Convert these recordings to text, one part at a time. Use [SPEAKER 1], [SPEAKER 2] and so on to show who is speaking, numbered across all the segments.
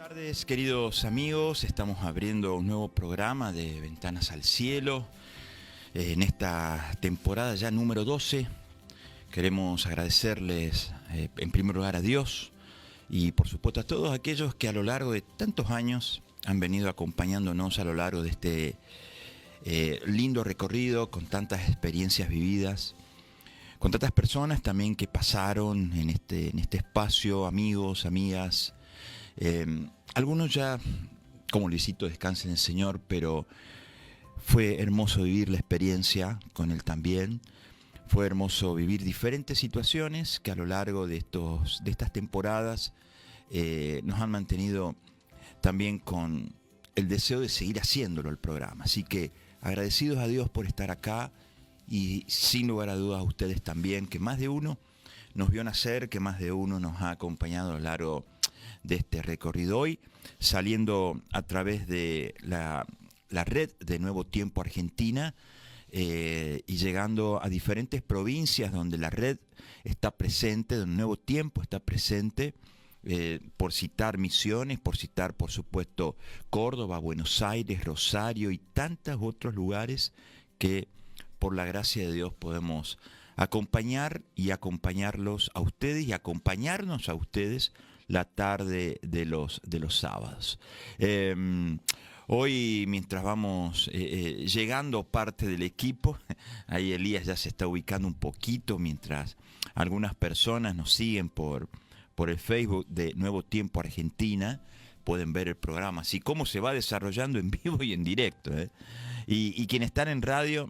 [SPEAKER 1] Buenas tardes, queridos amigos. Estamos abriendo un nuevo programa de Ventanas al Cielo. En esta temporada ya número 12, queremos agradecerles en primer lugar a Dios y por supuesto a todos aquellos que a lo largo de tantos años han venido acompañándonos a lo largo de este lindo recorrido con tantas experiencias vividas, con tantas personas también que pasaron en este espacio, amigos, amigas. Algunos ya, como Luisito, descansen en el Señor, pero fue hermoso vivir la experiencia con él también. Fue hermoso vivir diferentes situaciones que a lo largo de estas temporadas nos han mantenido también con el deseo de seguir haciéndolo el programa. Así que agradecidos a Dios por estar acá y sin lugar a dudas a ustedes también, que más de uno nos vio nacer, que más de uno nos ha acompañado a lo largo de este recorrido. Hoy saliendo a través de la red de Nuevo Tiempo Argentina y llegando a diferentes provincias donde la red está presente, donde Nuevo Tiempo está presente, por citar Misiones, por citar por supuesto Córdoba, Buenos Aires, Rosario y tantos otros lugares que por la gracia de Dios podemos acompañar y acompañarlos a ustedes y acompañarnos a ustedes la tarde de los sábados. Hoy, mientras vamos llegando parte del equipo, ahí Elías ya se está ubicando un poquito, mientras algunas personas nos siguen por el Facebook de Nuevo Tiempo Argentina, pueden ver el programa, así como se va desarrollando en vivo y en directo. Y quienes están en radio,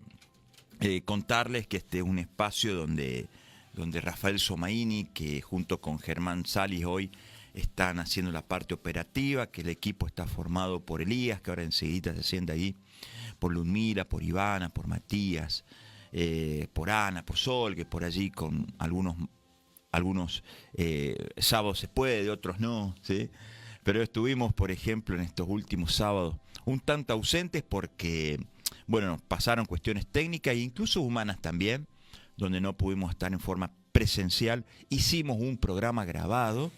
[SPEAKER 1] contarles que este es un espacio donde Rafael Somaini, que junto con Germán Salis hoy están haciendo la parte operativa, que el equipo está formado por Elías, que ahora enseguida se sienta ahí, por Ludmila, por Ivana, por Matías, por Ana, por Sol, que por allí con algunos sábados se puede, otros no, ¿sí? Pero estuvimos, por ejemplo, en estos últimos sábados un tanto ausentes porque, bueno, nos pasaron cuestiones técnicas e incluso humanas también, donde no pudimos estar en forma presencial. Hicimos un programa grabado,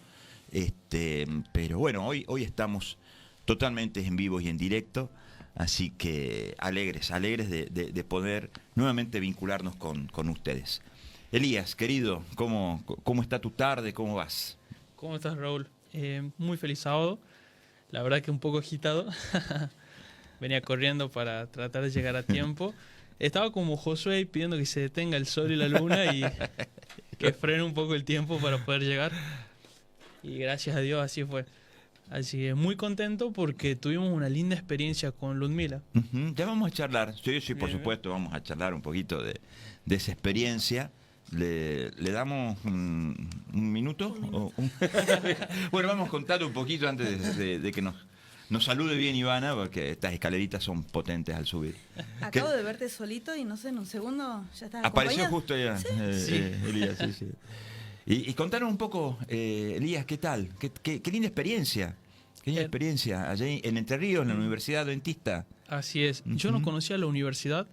[SPEAKER 1] pero bueno, hoy estamos totalmente en vivo y en directo, así que alegres de poder nuevamente vincularnos con ustedes. Elías, querido, ¿cómo está tu tarde? ¿Cómo vas?
[SPEAKER 2] ¿Cómo estás, Raúl? Muy feliz sábado. La verdad que un poco agitado. Venía corriendo para tratar de llegar a tiempo. Estaba como Josué pidiendo que se detenga el sol y la luna y que frene un poco el tiempo para poder llegar. Y gracias a Dios así fue. Así que muy contento porque tuvimos una linda experiencia con Ludmila.
[SPEAKER 1] Ya vamos a charlar, sí, por supuesto, vamos a charlar un poquito de esa experiencia. ¿Le damos un minuto? Bueno, vamos a contar un poquito antes de que nos salude bien Ivana, porque estas escaleritas son potentes al subir.
[SPEAKER 3] Acabo de verte solito y no sé, en un segundo ya estás
[SPEAKER 1] apareció
[SPEAKER 3] acompañado.
[SPEAKER 1] Justo allá,
[SPEAKER 2] Sí.
[SPEAKER 1] Elías, sí. Y contanos un poco, Elías, ¿qué tal? ¿Qué linda experiencia? Qué linda experiencia allí en Entre Ríos, en la Universidad Adventista.
[SPEAKER 2] Así es. Yo no conocía la universidad.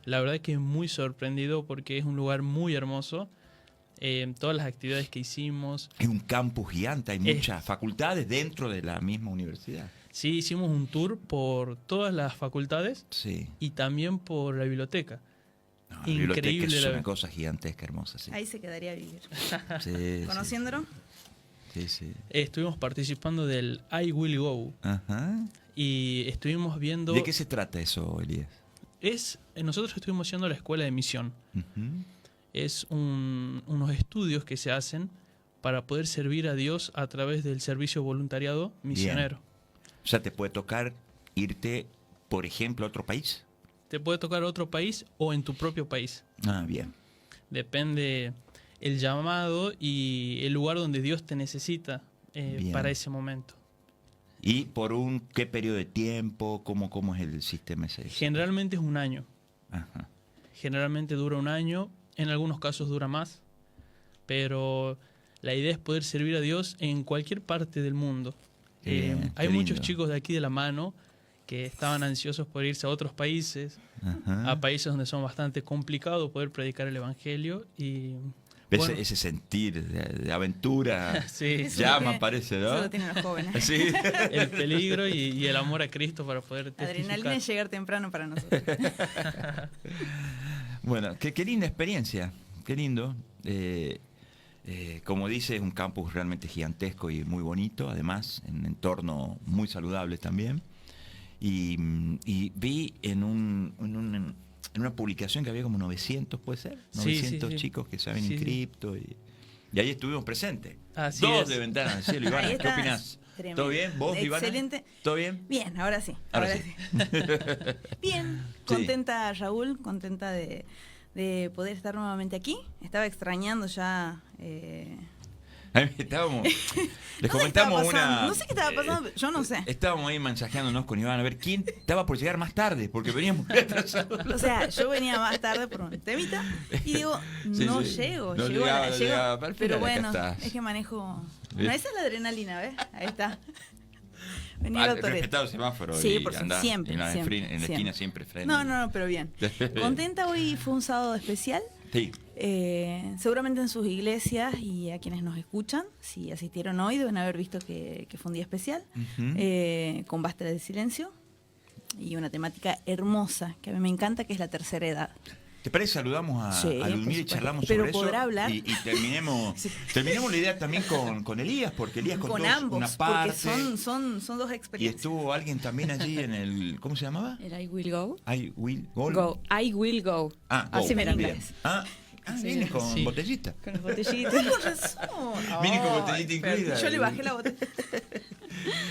[SPEAKER 2] La verdad es que muy sorprendido porque es un lugar muy hermoso. Todas las actividades que hicimos.
[SPEAKER 1] Es un campus gigante, hay muchas facultades dentro de la misma universidad.
[SPEAKER 2] Sí, hicimos un tour por todas las facultades,
[SPEAKER 1] sí,
[SPEAKER 2] y también por la biblioteca.
[SPEAKER 1] No, la biblioteca
[SPEAKER 2] Increíble.
[SPEAKER 1] es una cosa gigantesca, hermosa. Sí.
[SPEAKER 3] Ahí se quedaría a vivir.
[SPEAKER 1] Sí,
[SPEAKER 3] ¿Conociéndolo?
[SPEAKER 1] Sí.
[SPEAKER 2] Estuvimos participando del I Will Go.
[SPEAKER 1] Ajá.
[SPEAKER 2] Y estuvimos viendo...
[SPEAKER 1] ¿De qué se trata eso, Elías?
[SPEAKER 2] Nosotros estuvimos haciendo la escuela de misión. Es unos estudios que se hacen para poder servir a Dios a través del servicio voluntariado misionero.
[SPEAKER 1] Bien. O sea, ¿te puede tocar irte, por ejemplo, a otro país?
[SPEAKER 2] Te puede tocar a otro país o en tu propio país.
[SPEAKER 1] Bien.
[SPEAKER 2] Depende el llamado y el lugar donde Dios te necesita para ese momento.
[SPEAKER 1] ¿Y por qué periodo de tiempo? ¿Cómo es el sistema ese?
[SPEAKER 2] Generalmente es un año.
[SPEAKER 1] Ajá.
[SPEAKER 2] Generalmente dura un año, en algunos casos dura más, pero la idea es poder servir a Dios en cualquier parte del mundo. Hay muchos chicos de aquí de la mano que estaban ansiosos por irse a otros países, a países donde son bastante complicados poder predicar el evangelio, y
[SPEAKER 1] Ese,
[SPEAKER 2] Bueno.
[SPEAKER 1] ese sentir de aventura
[SPEAKER 2] Sí,
[SPEAKER 3] Eso
[SPEAKER 1] llama,
[SPEAKER 3] lo
[SPEAKER 1] parece,
[SPEAKER 3] Eso
[SPEAKER 1] ¿no?
[SPEAKER 3] lo tienen los jóvenes.
[SPEAKER 1] Sí.
[SPEAKER 2] el peligro y el amor a Cristo para poder
[SPEAKER 3] Adrenalina
[SPEAKER 2] testificar.
[SPEAKER 3] es llegar temprano para nosotros.
[SPEAKER 1] Bueno, qué linda experiencia, qué lindo. Como dice, es un campus realmente gigantesco y muy bonito, además, en un entorno muy saludable también. Y vi en una publicación que había como 900, ¿puede ser?
[SPEAKER 2] Sí,
[SPEAKER 1] 900
[SPEAKER 2] sí, sí.
[SPEAKER 1] chicos que se habían
[SPEAKER 2] Sí, sí.
[SPEAKER 1] inscripto. Y ahí estuvimos presentes.
[SPEAKER 2] Así
[SPEAKER 1] Dos
[SPEAKER 2] es.
[SPEAKER 1] de Ventana al Cielo. Ivana,
[SPEAKER 3] Ahí
[SPEAKER 1] ¿qué
[SPEAKER 3] está.
[SPEAKER 1] opinás?
[SPEAKER 3] Tremendo.
[SPEAKER 1] ¿Todo bien? ¿Vos, Ivana?
[SPEAKER 3] Excelente.
[SPEAKER 1] ¿Todo bien?
[SPEAKER 3] Bien, ahora sí.
[SPEAKER 1] Ahora
[SPEAKER 3] Ahora
[SPEAKER 1] sí.
[SPEAKER 3] sí. Bien, contenta Raúl, contenta de poder estar nuevamente aquí. Estaba extrañando ya.
[SPEAKER 1] Estábamos, les
[SPEAKER 3] No sé qué
[SPEAKER 1] comentamos
[SPEAKER 3] estaba pasando,
[SPEAKER 1] una.
[SPEAKER 3] no sé qué estaba pasando, yo no sé.
[SPEAKER 1] Estábamos ahí mensajeándonos con Iván a ver quién estaba por llegar más tarde, porque veníamos muy atrasados.
[SPEAKER 3] O sea, yo venía más tarde por un temita y digo,
[SPEAKER 1] Sí,
[SPEAKER 3] no
[SPEAKER 1] sí.
[SPEAKER 3] llego,
[SPEAKER 1] No
[SPEAKER 3] llego,
[SPEAKER 1] llegaba,
[SPEAKER 3] llego.
[SPEAKER 1] llegaba, pero al
[SPEAKER 3] Pero
[SPEAKER 1] final acá
[SPEAKER 3] bueno,
[SPEAKER 1] estás.
[SPEAKER 3] es que manejo.
[SPEAKER 1] ¿Ves?
[SPEAKER 3] No, esa es la adrenalina, ¿ves? Ahí está. Venía el autoridad.
[SPEAKER 1] Respetado el semáforo.
[SPEAKER 3] Sí,
[SPEAKER 1] y
[SPEAKER 3] por
[SPEAKER 1] andá
[SPEAKER 3] siempre,
[SPEAKER 1] en la,
[SPEAKER 3] siempre,
[SPEAKER 1] en la
[SPEAKER 3] siempre.
[SPEAKER 1] esquina siempre frente.
[SPEAKER 3] No, pero bien. Contenta, hoy fue un sábado especial.
[SPEAKER 1] Sí.
[SPEAKER 3] Seguramente en sus iglesias y a quienes nos escuchan, si asistieron hoy, deben haber visto que fue un día especial, con Basta de Silencio y una temática hermosa que a mí me encanta, que es la tercera edad.
[SPEAKER 1] ¿Te parece? Saludamos a,
[SPEAKER 3] Sí,
[SPEAKER 1] a Ludmila
[SPEAKER 3] por
[SPEAKER 1] y
[SPEAKER 3] supuesto.
[SPEAKER 1] charlamos
[SPEAKER 3] Pero
[SPEAKER 1] sobre eso.
[SPEAKER 3] podrá hablar.
[SPEAKER 1] Y terminemos, terminemos la idea también con Elías, porque Elías contó
[SPEAKER 3] Con ambos,
[SPEAKER 1] una parte.
[SPEAKER 3] porque son dos
[SPEAKER 1] Y
[SPEAKER 3] experiencias.
[SPEAKER 1] estuvo alguien también allí en el. ¿Cómo se llamaba?
[SPEAKER 4] El I will go.
[SPEAKER 1] I will go.
[SPEAKER 4] Go. I will go.
[SPEAKER 1] Ah, go.
[SPEAKER 4] Así me lo
[SPEAKER 1] Bien.
[SPEAKER 4] inglés.
[SPEAKER 1] Viene con
[SPEAKER 2] Sí.
[SPEAKER 1] botellita.
[SPEAKER 4] Con las botellitas.
[SPEAKER 3] Con razón.
[SPEAKER 1] Viene con
[SPEAKER 3] Ay,
[SPEAKER 1] botellita incluida.
[SPEAKER 3] Yo le bajé la botella.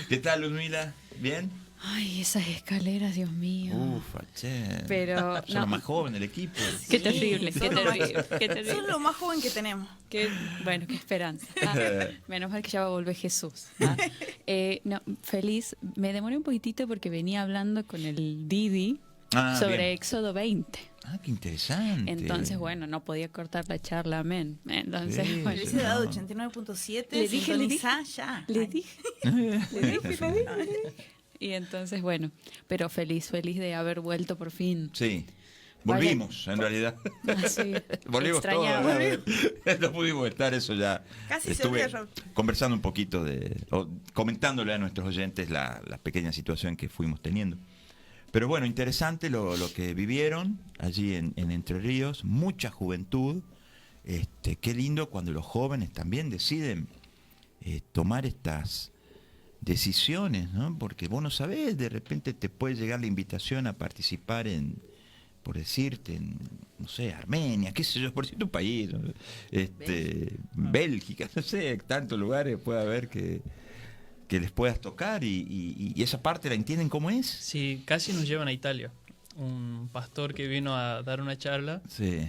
[SPEAKER 1] ¿Qué tal, Ludmila? ¿Bien?
[SPEAKER 4] Ay, esas escaleras, Dios mío.
[SPEAKER 1] Ufa, che.
[SPEAKER 4] Pero,
[SPEAKER 1] Son
[SPEAKER 4] no.
[SPEAKER 1] los más jóvenes del equipo.
[SPEAKER 4] Qué
[SPEAKER 3] Sí,
[SPEAKER 4] terrible, qué
[SPEAKER 3] son lo más-
[SPEAKER 4] terrible, qué terrible.
[SPEAKER 3] Son lo más joven que tenemos.
[SPEAKER 4] Bueno, qué esperanza. Menos mal que ya va a volver Jesús. No, feliz. Me demoré un poquitito porque venía hablando con el Didi sobre
[SPEAKER 1] Bien.
[SPEAKER 4] Éxodo 20.
[SPEAKER 1] Qué interesante.
[SPEAKER 4] Entonces, bueno, no podía cortar la charla, amén. Entonces,
[SPEAKER 1] Sí,
[SPEAKER 4] bueno,
[SPEAKER 3] Le hubiese dado 89.7.
[SPEAKER 4] Le dije,
[SPEAKER 3] sintonizá ya.
[SPEAKER 4] le
[SPEAKER 3] Ay.
[SPEAKER 4] dije. Y entonces, bueno, pero feliz de haber vuelto por fin.
[SPEAKER 1] Sí.
[SPEAKER 4] Vaya.
[SPEAKER 1] Volvimos, en realidad.
[SPEAKER 4] Así,
[SPEAKER 1] Volvimos todos.
[SPEAKER 4] extrañaba.
[SPEAKER 1] No pudimos estar, eso ya.
[SPEAKER 3] Casi se
[SPEAKER 1] Estuve
[SPEAKER 3] olvida, Raúl.
[SPEAKER 1] conversando un poquito comentándole a nuestros oyentes la pequeña situación que fuimos teniendo. Pero bueno, interesante lo que vivieron allí en Entre Ríos, mucha juventud. Qué lindo cuando los jóvenes también deciden tomar estas decisiones, ¿no? Porque vos no sabés, de repente te puede llegar la invitación a participar por decirte, no sé, Armenia, qué sé yo, por decirte un país, ¿no? Bélgica, no sé, tantos lugares puede haber que les puedas tocar y esa parte la entienden cómo es.
[SPEAKER 2] Sí, casi nos llevan a Italia. Un pastor que vino a dar una charla.
[SPEAKER 1] Sí.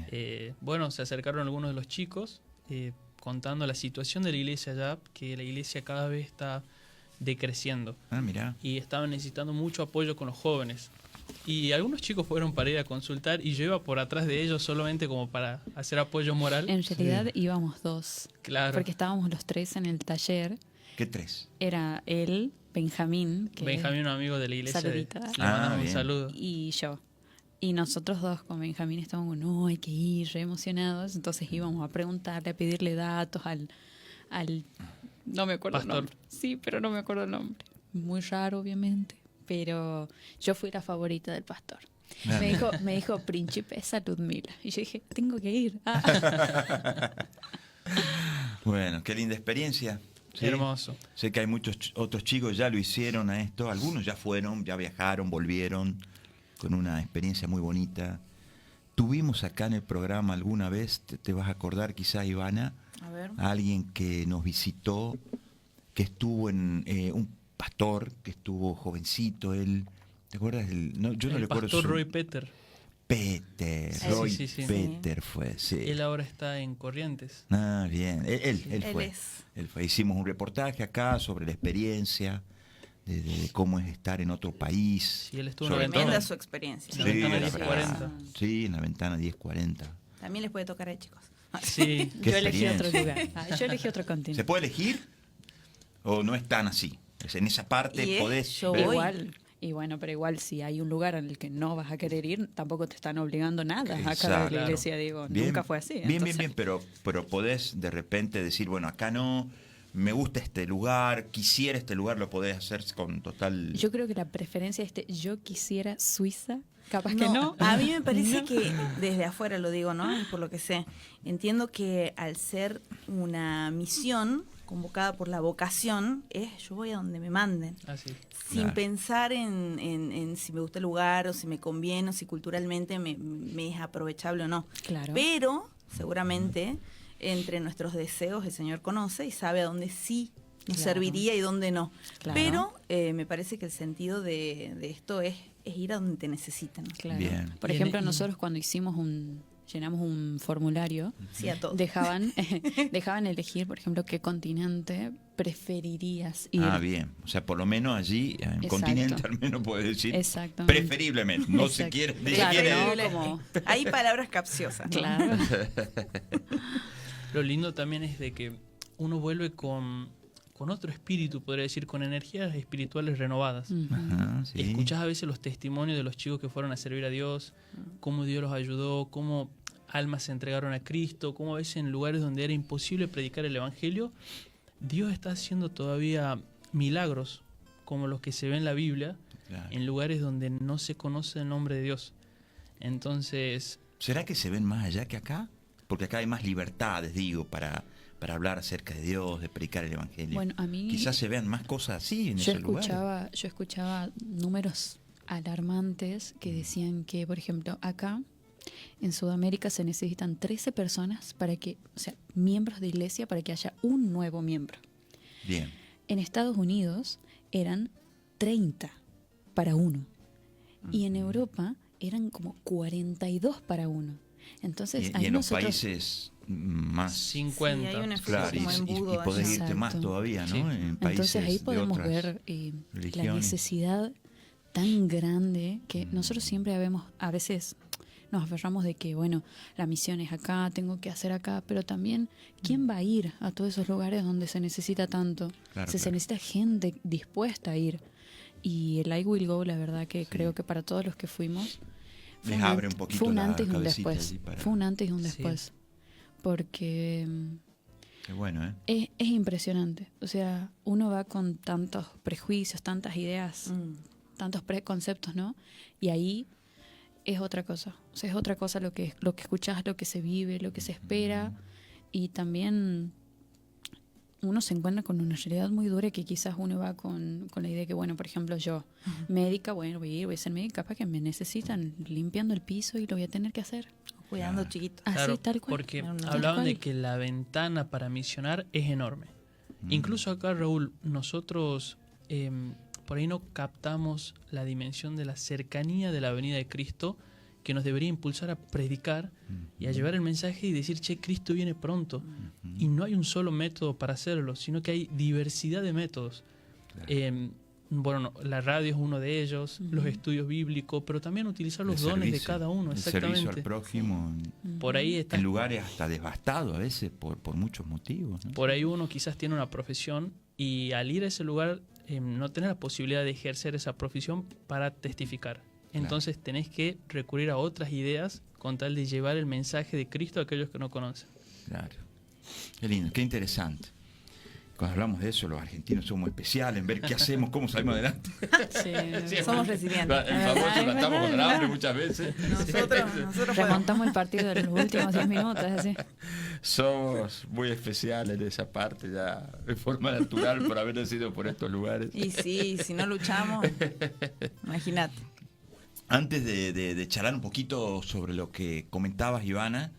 [SPEAKER 2] Bueno, se acercaron algunos de los chicos contando la situación de la iglesia allá, que la iglesia cada vez está decreciendo
[SPEAKER 1] Mirá.
[SPEAKER 2] y estaban necesitando mucho apoyo con los jóvenes. Y algunos chicos fueron para ir a consultar y yo iba por atrás de ellos solamente como para hacer apoyo moral.
[SPEAKER 4] En realidad íbamos dos.
[SPEAKER 2] Claro.
[SPEAKER 4] Porque estábamos los tres en el taller.
[SPEAKER 1] ¿Qué tres?
[SPEAKER 4] Era él, Benjamín, que
[SPEAKER 2] Benjamín, un amigo de la iglesia.
[SPEAKER 4] Saludito.
[SPEAKER 2] Le mandamos un
[SPEAKER 1] Bien.
[SPEAKER 2] saludo.
[SPEAKER 4] y yo. Y nosotros dos con Benjamín estábamos, no, hay que ir, re emocionados. Entonces íbamos a preguntarle, a pedirle datos al no me acuerdo
[SPEAKER 2] Pastor.
[SPEAKER 4] el nombre. Sí, pero no me acuerdo el nombre. Muy raro, obviamente. Pero yo fui la favorita del pastor. Me dijo, Principesa Ludmila. Y yo dije, tengo que ir.
[SPEAKER 1] Bueno, qué linda experiencia. Sí.
[SPEAKER 2] Hermoso.
[SPEAKER 1] Sé que hay muchos otros chicos ya lo hicieron a esto, algunos ya fueron, ya viajaron, volvieron con una experiencia muy bonita. Tuvimos acá en el programa alguna vez, te vas a acordar quizás, Ivana,
[SPEAKER 3] A ver.
[SPEAKER 1] a alguien que nos visitó, que estuvo en un pastor, que estuvo jovencito, él, ¿te acuerdas? No, yo no
[SPEAKER 2] El
[SPEAKER 1] recuerdo
[SPEAKER 2] pastor
[SPEAKER 1] su...
[SPEAKER 2] Roy Peter.
[SPEAKER 1] Peter,
[SPEAKER 3] Sí,
[SPEAKER 1] Roy
[SPEAKER 2] sí, sí.
[SPEAKER 1] Peter fue, sí.
[SPEAKER 2] Él ahora está en Corrientes.
[SPEAKER 1] Bien, él
[SPEAKER 3] Él
[SPEAKER 1] fue.
[SPEAKER 3] es.
[SPEAKER 1] Él fue. Hicimos un reportaje acá sobre la experiencia de cómo es estar en otro país.
[SPEAKER 2] Sí, él estuvo
[SPEAKER 1] Sobre
[SPEAKER 2] en la
[SPEAKER 1] todo-
[SPEAKER 3] Tremenda
[SPEAKER 2] ventana.
[SPEAKER 3] su experiencia.
[SPEAKER 2] Sí,
[SPEAKER 1] Sí,
[SPEAKER 2] ventana
[SPEAKER 1] la
[SPEAKER 2] 1040.
[SPEAKER 1] verdad. Sí, en la ventana 1040.
[SPEAKER 3] También les puede tocar a chicos.
[SPEAKER 2] Sí,
[SPEAKER 1] Qué
[SPEAKER 4] Yo elegí otro
[SPEAKER 1] experiencia.
[SPEAKER 4] lugar. Yo elegí otro
[SPEAKER 1] ¿Se
[SPEAKER 4] continente.
[SPEAKER 1] puede elegir o no es tan así? En esa parte
[SPEAKER 3] Y
[SPEAKER 1] podés
[SPEAKER 3] yo
[SPEAKER 1] ver-
[SPEAKER 3] voy.
[SPEAKER 4] Igual. Y bueno, pero igual si hay un lugar en el que no vas a querer ir, tampoco te están obligando nada acá de
[SPEAKER 1] Exacto.
[SPEAKER 4] la iglesia, digo,
[SPEAKER 1] Bien,
[SPEAKER 4] nunca fue así.
[SPEAKER 1] Bien,
[SPEAKER 4] entonces-
[SPEAKER 1] pero podés de repente decir, bueno, acá no, me gusta este lugar, quisiera este lugar, lo podés hacer con total...
[SPEAKER 4] Yo creo que la preferencia yo quisiera Suiza, capaz que no.
[SPEAKER 3] A mí me parece
[SPEAKER 4] No.
[SPEAKER 3] que desde afuera lo digo, ¿no? Y por lo que sé, entiendo que al ser una misión convocada por la vocación, yo voy a donde me manden.
[SPEAKER 2] Así.
[SPEAKER 3] Sin
[SPEAKER 1] Claro.
[SPEAKER 3] pensar en si me gusta el lugar o si me conviene o si culturalmente me es aprovechable o no.
[SPEAKER 4] Claro.
[SPEAKER 3] Pero seguramente entre nuestros deseos el Señor conoce y sabe a dónde sí nos
[SPEAKER 4] Claro.
[SPEAKER 3] serviría y dónde no.
[SPEAKER 4] Claro.
[SPEAKER 3] Pero me parece que el sentido de esto es ir a donde te necesitan.
[SPEAKER 4] Claro.
[SPEAKER 1] Bien.
[SPEAKER 4] Por
[SPEAKER 2] Y en-
[SPEAKER 4] ejemplo,
[SPEAKER 2] y-
[SPEAKER 4] nosotros cuando llenamos un formulario,
[SPEAKER 3] Sí, a todos.
[SPEAKER 4] dejaban elegir, por ejemplo, qué continente preferirías ir.
[SPEAKER 1] Ah, bien. O sea, por lo menos allí, en
[SPEAKER 4] Exacto.
[SPEAKER 1] continente, al menos puedes decir
[SPEAKER 4] Exactamente.
[SPEAKER 1] preferiblemente. No se
[SPEAKER 4] Exacto.
[SPEAKER 1] quiere, ni
[SPEAKER 4] Claro,
[SPEAKER 1] siquiera-
[SPEAKER 4] no, como-
[SPEAKER 3] Hay palabras capciosas. ¿no?
[SPEAKER 4] Claro.
[SPEAKER 2] Lo lindo también es de que uno vuelve con otro espíritu, podría decir, con energías espirituales renovadas.
[SPEAKER 4] Ujú.
[SPEAKER 1] Ajá, sí.
[SPEAKER 2] Escuchás a veces los testimonios de los chicos que fueron a servir a Dios, cómo Dios los ayudó, cómo almas se entregaron a Cristo, cómo a veces en lugares donde era imposible predicar el Evangelio, Dios está haciendo todavía milagros como los que se ven en la Biblia,
[SPEAKER 1] Claro.
[SPEAKER 2] en lugares donde no se conoce el nombre de Dios. Entonces,
[SPEAKER 1] ¿Será que se ven más allá que acá? Porque acá hay más libertades, digo, para hablar acerca de Dios, de predicar el Evangelio.
[SPEAKER 4] Bueno, a mí
[SPEAKER 1] Quizás se vean más cosas así en
[SPEAKER 4] yo
[SPEAKER 1] esos lugares.
[SPEAKER 4] escuchaba números alarmantes que decían que, por ejemplo, acá en Sudamérica se necesitan 13 personas o sea, miembros de iglesia para que haya un nuevo miembro.
[SPEAKER 1] Bien.
[SPEAKER 4] En Estados Unidos eran 30 para uno. Y en Europa eran como 42 para uno. Entonces,
[SPEAKER 1] Y
[SPEAKER 4] ahí
[SPEAKER 1] en los
[SPEAKER 4] nosotros-
[SPEAKER 1] países más...
[SPEAKER 2] 50.
[SPEAKER 3] Sí, hay un esfuerzo
[SPEAKER 1] Claro,
[SPEAKER 3] como embudo
[SPEAKER 1] y podés
[SPEAKER 3] allá.
[SPEAKER 1] irte más
[SPEAKER 4] Exacto.
[SPEAKER 1] todavía, ¿no?
[SPEAKER 2] Sí.
[SPEAKER 1] En países
[SPEAKER 4] Entonces ahí
[SPEAKER 1] de
[SPEAKER 4] podemos
[SPEAKER 1] otras
[SPEAKER 4] ver la
[SPEAKER 1] religiones.
[SPEAKER 4] necesidad tan grande que nosotros siempre a veces nos aferramos de que, bueno, la misión es acá, tengo que hacer acá, pero también, ¿quién va a ir a todos esos lugares donde se necesita tanto?
[SPEAKER 1] Claro,
[SPEAKER 4] Se
[SPEAKER 1] claro.
[SPEAKER 4] necesita gente dispuesta a ir. Y el I Will Go, la verdad que
[SPEAKER 1] Sí.
[SPEAKER 4] creo que para todos los que fuimos,
[SPEAKER 1] Les abre un poquito
[SPEAKER 4] fue un
[SPEAKER 1] la
[SPEAKER 4] antes y un
[SPEAKER 1] cabecita
[SPEAKER 4] después.
[SPEAKER 1] allí para-
[SPEAKER 4] Fue un antes y un
[SPEAKER 2] Sí.
[SPEAKER 4] después. Porque
[SPEAKER 1] Qué bueno, ¿eh?
[SPEAKER 4] es impresionante. O sea, uno va con tantos prejuicios, tantas ideas, tantos preconceptos, ¿no? Y ahí es otra cosa. O sea, es otra cosa lo que escuchás, lo que se vive, lo que se espera. Y también uno se encuentra con una realidad muy dura que quizás uno va con la idea que, bueno, por ejemplo, yo, médica, bueno, voy a ser médica, capaz que me necesitan limpiando el piso y lo voy a tener que hacer.
[SPEAKER 3] Cuidando
[SPEAKER 1] Claro.
[SPEAKER 3] chiquitos.
[SPEAKER 4] Así,
[SPEAKER 2] Claro,
[SPEAKER 4] tal cual.
[SPEAKER 2] porque
[SPEAKER 3] No, no.
[SPEAKER 2] hablaban
[SPEAKER 4] Tal
[SPEAKER 2] de
[SPEAKER 4] cual.
[SPEAKER 2] que la ventana para misionar es enorme. Incluso acá, Raúl, nosotros por ahí no captamos la dimensión de la cercanía de la venida de Cristo que nos debería impulsar a predicar y a llevar el mensaje y decir, che, Cristo viene pronto. Y no hay un solo método para hacerlo, sino que hay diversidad de métodos.
[SPEAKER 1] Claro.
[SPEAKER 2] Bueno, la radio es uno de ellos, los estudios bíblicos, pero también utilizar los
[SPEAKER 1] El
[SPEAKER 2] dones de
[SPEAKER 1] servicio,
[SPEAKER 2] cada uno,
[SPEAKER 1] el servicio
[SPEAKER 2] exactamente.
[SPEAKER 1] al prójimo
[SPEAKER 2] Por ahí está.
[SPEAKER 1] en lugares hasta devastados a veces por muchos motivos, ¿no?
[SPEAKER 2] Por ahí uno quizás tiene una profesión y al ir a ese lugar no tenés la posibilidad de ejercer esa profesión para testificar. Entonces tenés que recurrir a otras ideas con tal de llevar el mensaje de Cristo a aquellos que no conocen.
[SPEAKER 1] Claro. Qué lindo, qué interesante. Cuando hablamos de eso, los argentinos somos especiales en ver qué hacemos, cómo salimos adelante.
[SPEAKER 4] Sí.
[SPEAKER 3] Somos resilientes.
[SPEAKER 1] El famoso la estamos con el hambre muchas veces.
[SPEAKER 3] Nosotros podemos.
[SPEAKER 4] Remontamos el partido de los últimos 10 minutos, así.
[SPEAKER 1] Somos muy especiales en esa parte ya de forma natural por haber nacido por estos lugares.
[SPEAKER 3] Y sí, si no luchamos, imagínate.
[SPEAKER 1] Antes de charlar un poquito sobre lo que comentabas, Ivana,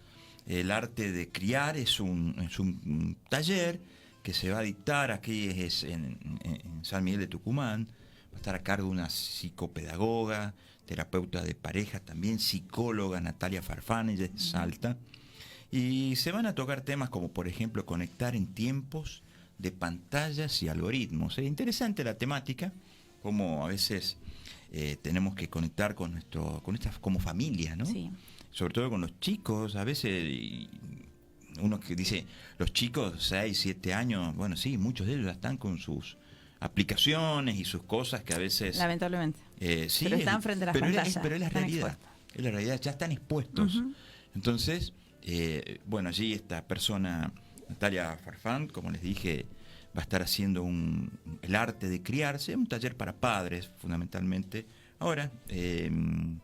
[SPEAKER 1] el arte de criar es un taller que se va a dictar aquí en San Miguel de Tucumán. Va a estar a cargo de una psicopedagoga, terapeuta de pareja, también psicóloga, Natalia Farfán, ella es de Salta. Y se van a tocar temas como, por ejemplo, conectar en tiempos de pantallas y algoritmos. Es interesante la temática, como a veces tenemos que conectar con estas como familia, ¿no?
[SPEAKER 3] Sí.
[SPEAKER 1] Sobre todo con los chicos, a veces uno que dice, los chicos 6, 7 años, bueno, sí, muchos de ellos ya están con sus aplicaciones y sus cosas que a veces...
[SPEAKER 3] Lamentablemente.
[SPEAKER 1] Sí,
[SPEAKER 3] pero están frente a las pantallas.
[SPEAKER 1] Pero es la
[SPEAKER 3] están
[SPEAKER 1] realidad.
[SPEAKER 3] expuestos.
[SPEAKER 1] Es la realidad, ya están expuestos. Entonces, bueno, allí esta persona, Natalia Farfán, como les dije, va a estar haciendo el arte de criarse, un taller para padres, fundamentalmente. Ahora, el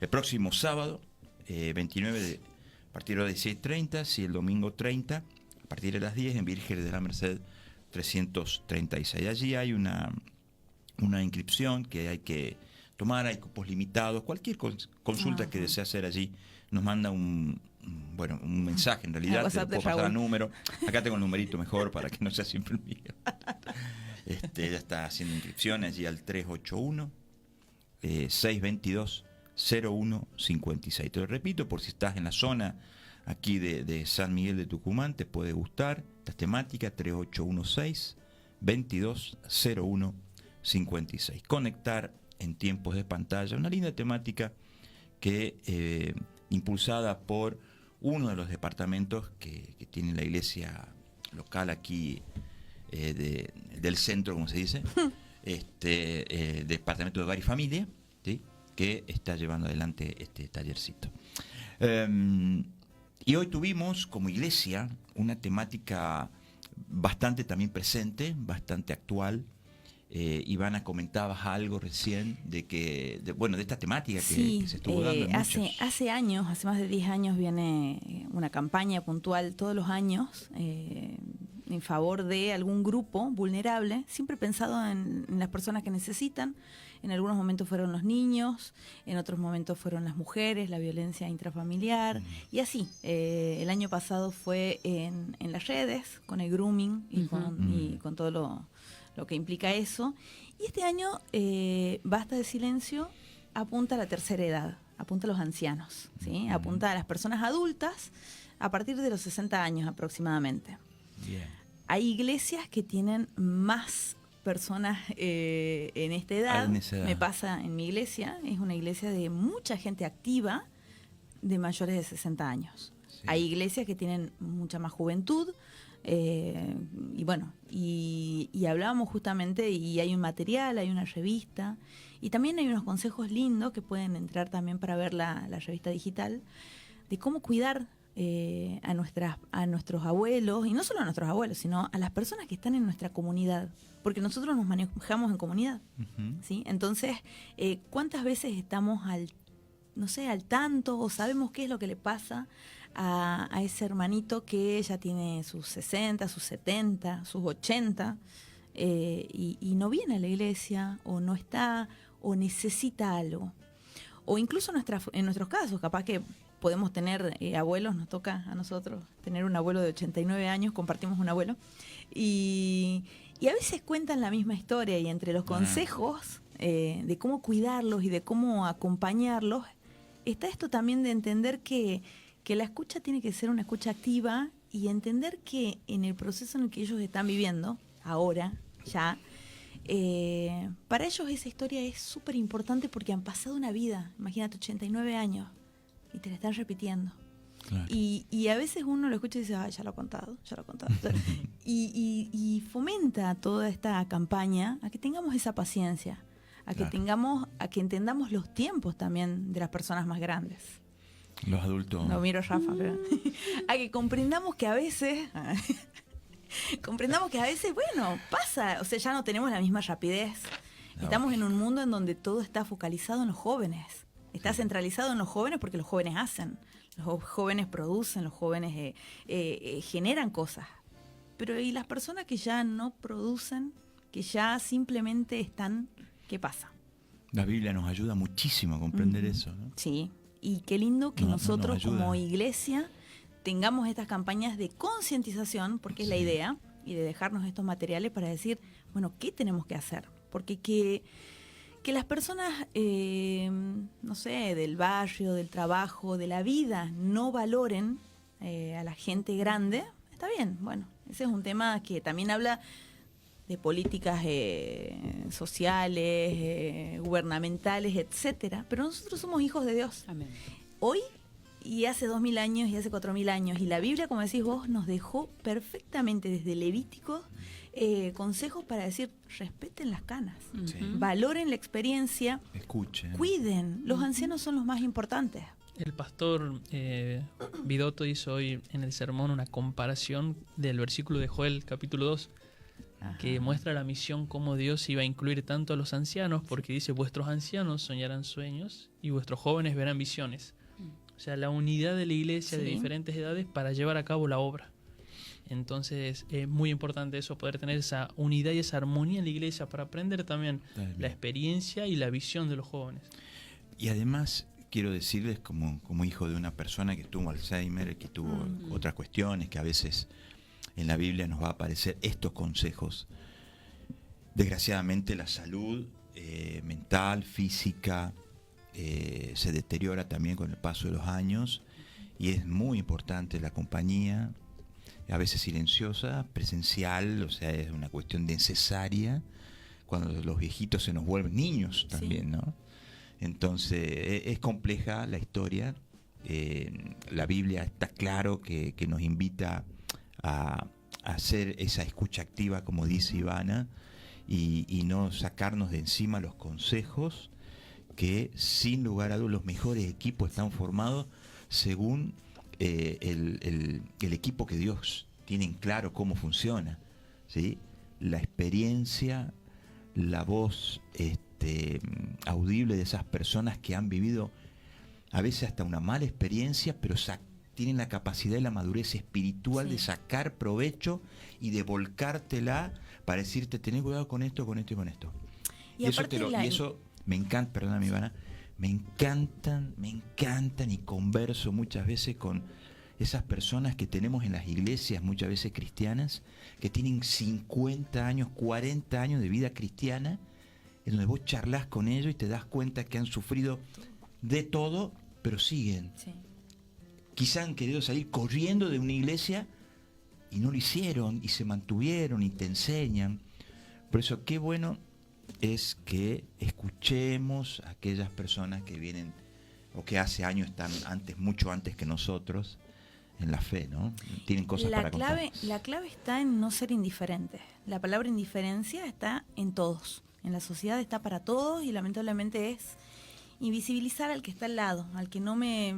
[SPEAKER 1] próximo sábado, 29 a partir de las 16:30, y el domingo 30, a partir de las 10, en Virgen de la Merced 336. Allí hay una inscripción que hay que tomar, hay cupos limitados, cualquier consulta que desee hacer allí, nos manda un mensaje, en realidad, te lo puedo pasar el número. Acá tengo el numerito mejor para que no sea siempre el mío. Ella está haciendo inscripciones allí al 381 622 0156. Te lo repito, por si estás en la zona aquí de San Miguel de Tucumán, te puede gustar esta temática, 3816 22 0156. Conectar en tiempos de pantalla, una linda temática que impulsada por uno de los departamentos que tiene la iglesia local aquí del centro, como se dice, departamento de Hogar y Familia, ¿sí?, que está llevando adelante este tallercito. Y hoy tuvimos como iglesia una temática bastante también presente, bastante actual. Ivana, comentabas algo recién de esta temática que se estuvo dando en
[SPEAKER 3] hace años, hace más de 10 años viene una campaña puntual todos los años en favor de algún grupo vulnerable, siempre pensado en las personas que necesitan. En algunos momentos fueron los niños, en otros momentos fueron las mujeres, la violencia intrafamiliar, y así. El año pasado fue en las redes, con el grooming y con todo lo que implica eso. Y este año, Basta de Silencio apunta a la tercera edad, apunta a los ancianos, ¿sí? Apunta a las personas adultas a partir de los 60 años aproximadamente.
[SPEAKER 1] Bien.
[SPEAKER 3] Hay iglesias que tienen más personas en esta edad. Me pasa en mi iglesia, es una iglesia de mucha gente activa de mayores de 60 años. Sí. Hay iglesias que tienen mucha más juventud, y bueno, y hablábamos justamente, y hay un material, hay una revista, y también hay unos consejos lindos que pueden entrar también para ver la revista digital, de cómo cuidar a nuestros abuelos, y no solo a nuestros abuelos, sino a las personas que están en nuestra comunidad, porque nosotros nos manejamos en comunidad, ¿sí? Entonces, ¿cuántas veces estamos al tanto o sabemos qué es lo que le pasa a ese hermanito que ya tiene sus 60, sus 70, sus 80, y no viene a la iglesia, o no está, o necesita algo? O incluso en nuestros casos, capaz que podemos tener abuelos, nos toca a nosotros tener un abuelo de 89 años, compartimos un abuelo, y a veces cuentan la misma historia, y entre los consejos de cómo cuidarlos y de cómo acompañarlos, está esto también de entender que la escucha tiene que ser una escucha activa, y entender que en el proceso en el que ellos están viviendo, ahora, ya, para ellos esa historia es súper importante, porque han pasado una vida, imagínate, 89 años, y te la están repitiendo. Claro. Y a veces uno lo escucha y dice, ya lo he contado. y fomenta toda esta campaña a que tengamos esa paciencia, a que entendamos los tiempos también de las personas más grandes.
[SPEAKER 1] Los adultos.
[SPEAKER 3] No miro a Rafa, pero a que comprendamos que a veces bueno, pasa, o sea, ya no tenemos la misma rapidez. Estamos en un mundo en donde todo está focalizado en los jóvenes. Está centralizado en los jóvenes, porque los jóvenes hacen, los jóvenes producen, los jóvenes generan cosas. Pero ¿y las personas que ya no producen, que ya simplemente están, qué pasa?
[SPEAKER 1] La Biblia nos ayuda muchísimo a comprender eso, ¿no?
[SPEAKER 3] Sí, y qué lindo que nosotros como iglesia tengamos estas campañas de concientización, porque es la idea, y de dejarnos estos materiales para decir, bueno, ¿qué tenemos que hacer? Porque que las personas, no sé, del barrio, del trabajo, de la vida, no valoren a la gente grande, está bien. Bueno, ese es un tema que también habla de políticas sociales, gubernamentales, etcétera. Pero nosotros somos hijos de Dios.
[SPEAKER 4] Amén.
[SPEAKER 3] Hoy y hace 2000 años y hace 4000 años. Y la Biblia, como decís vos, nos dejó perfectamente desde Levítico consejos para decir, respeten las canas,
[SPEAKER 1] Sí.
[SPEAKER 3] valoren la experiencia,
[SPEAKER 1] Escuchen.
[SPEAKER 3] cuiden. Los ancianos son los más importantes.
[SPEAKER 2] El pastor Vidotto hizo hoy en el sermón una comparación del versículo de Joel, capítulo 2, que muestra la misión, cómo Dios iba a incluir tanto a los ancianos, porque dice, vuestros ancianos soñarán sueños y vuestros jóvenes verán visiones. O sea, la unidad de la iglesia de
[SPEAKER 3] Sí.
[SPEAKER 2] diferentes edades para llevar a cabo la obra. Entonces es muy importante eso, poder tener esa unidad y esa armonía en la iglesia para aprender también la experiencia y la visión de los jóvenes.
[SPEAKER 1] Y además quiero decirles, como hijo de una persona que tuvo Alzheimer, que tuvo otras cuestiones, que a veces en la Biblia nos va a aparecer estos consejos. Desgraciadamente la salud mental, física, se deteriora también con el paso de los años, y es muy importante la compañía, a veces silenciosa, presencial, o sea, es una cuestión necesaria cuando los viejitos se nos vuelven niños también,
[SPEAKER 3] Sí.
[SPEAKER 1] ¿no? Entonces, es compleja la historia. La Biblia está claro que nos invita a hacer esa escucha activa, como dice Ivana, y no sacarnos de encima los consejos, que sin lugar a dudas los mejores equipos están formados según el equipo que Dios tiene en claro cómo funciona, ¿sí? La experiencia, la voz audible de esas personas que han vivido a veces hasta una mala experiencia, pero tienen la capacidad y la madurez espiritual
[SPEAKER 3] Sí.
[SPEAKER 1] de sacar provecho y de volcártela para decirte, tenés cuidado con esto, con esto y con esto.
[SPEAKER 3] Y aparte
[SPEAKER 1] Y eso me encanta, perdóname Ivana, me encantan y converso muchas veces con esas personas que tenemos en las iglesias, muchas veces cristianas, que tienen 50 años, 40 años de vida cristiana, en donde vos charlas con ellos y te das cuenta que han sufrido de todo, pero siguen.
[SPEAKER 3] Sí.
[SPEAKER 1] Quizá han querido salir corriendo de una iglesia y no lo hicieron, y se mantuvieron y te enseñan. Por eso qué bueno es que escuchemos a aquellas personas que vienen o que hace años están mucho antes que nosotros en la fe, ¿no? Tienen cosas para contar.
[SPEAKER 3] La clave está en no ser indiferentes. La palabra indiferencia está en todos. En la sociedad está para todos, y lamentablemente es invisibilizar al que está al lado, al que no me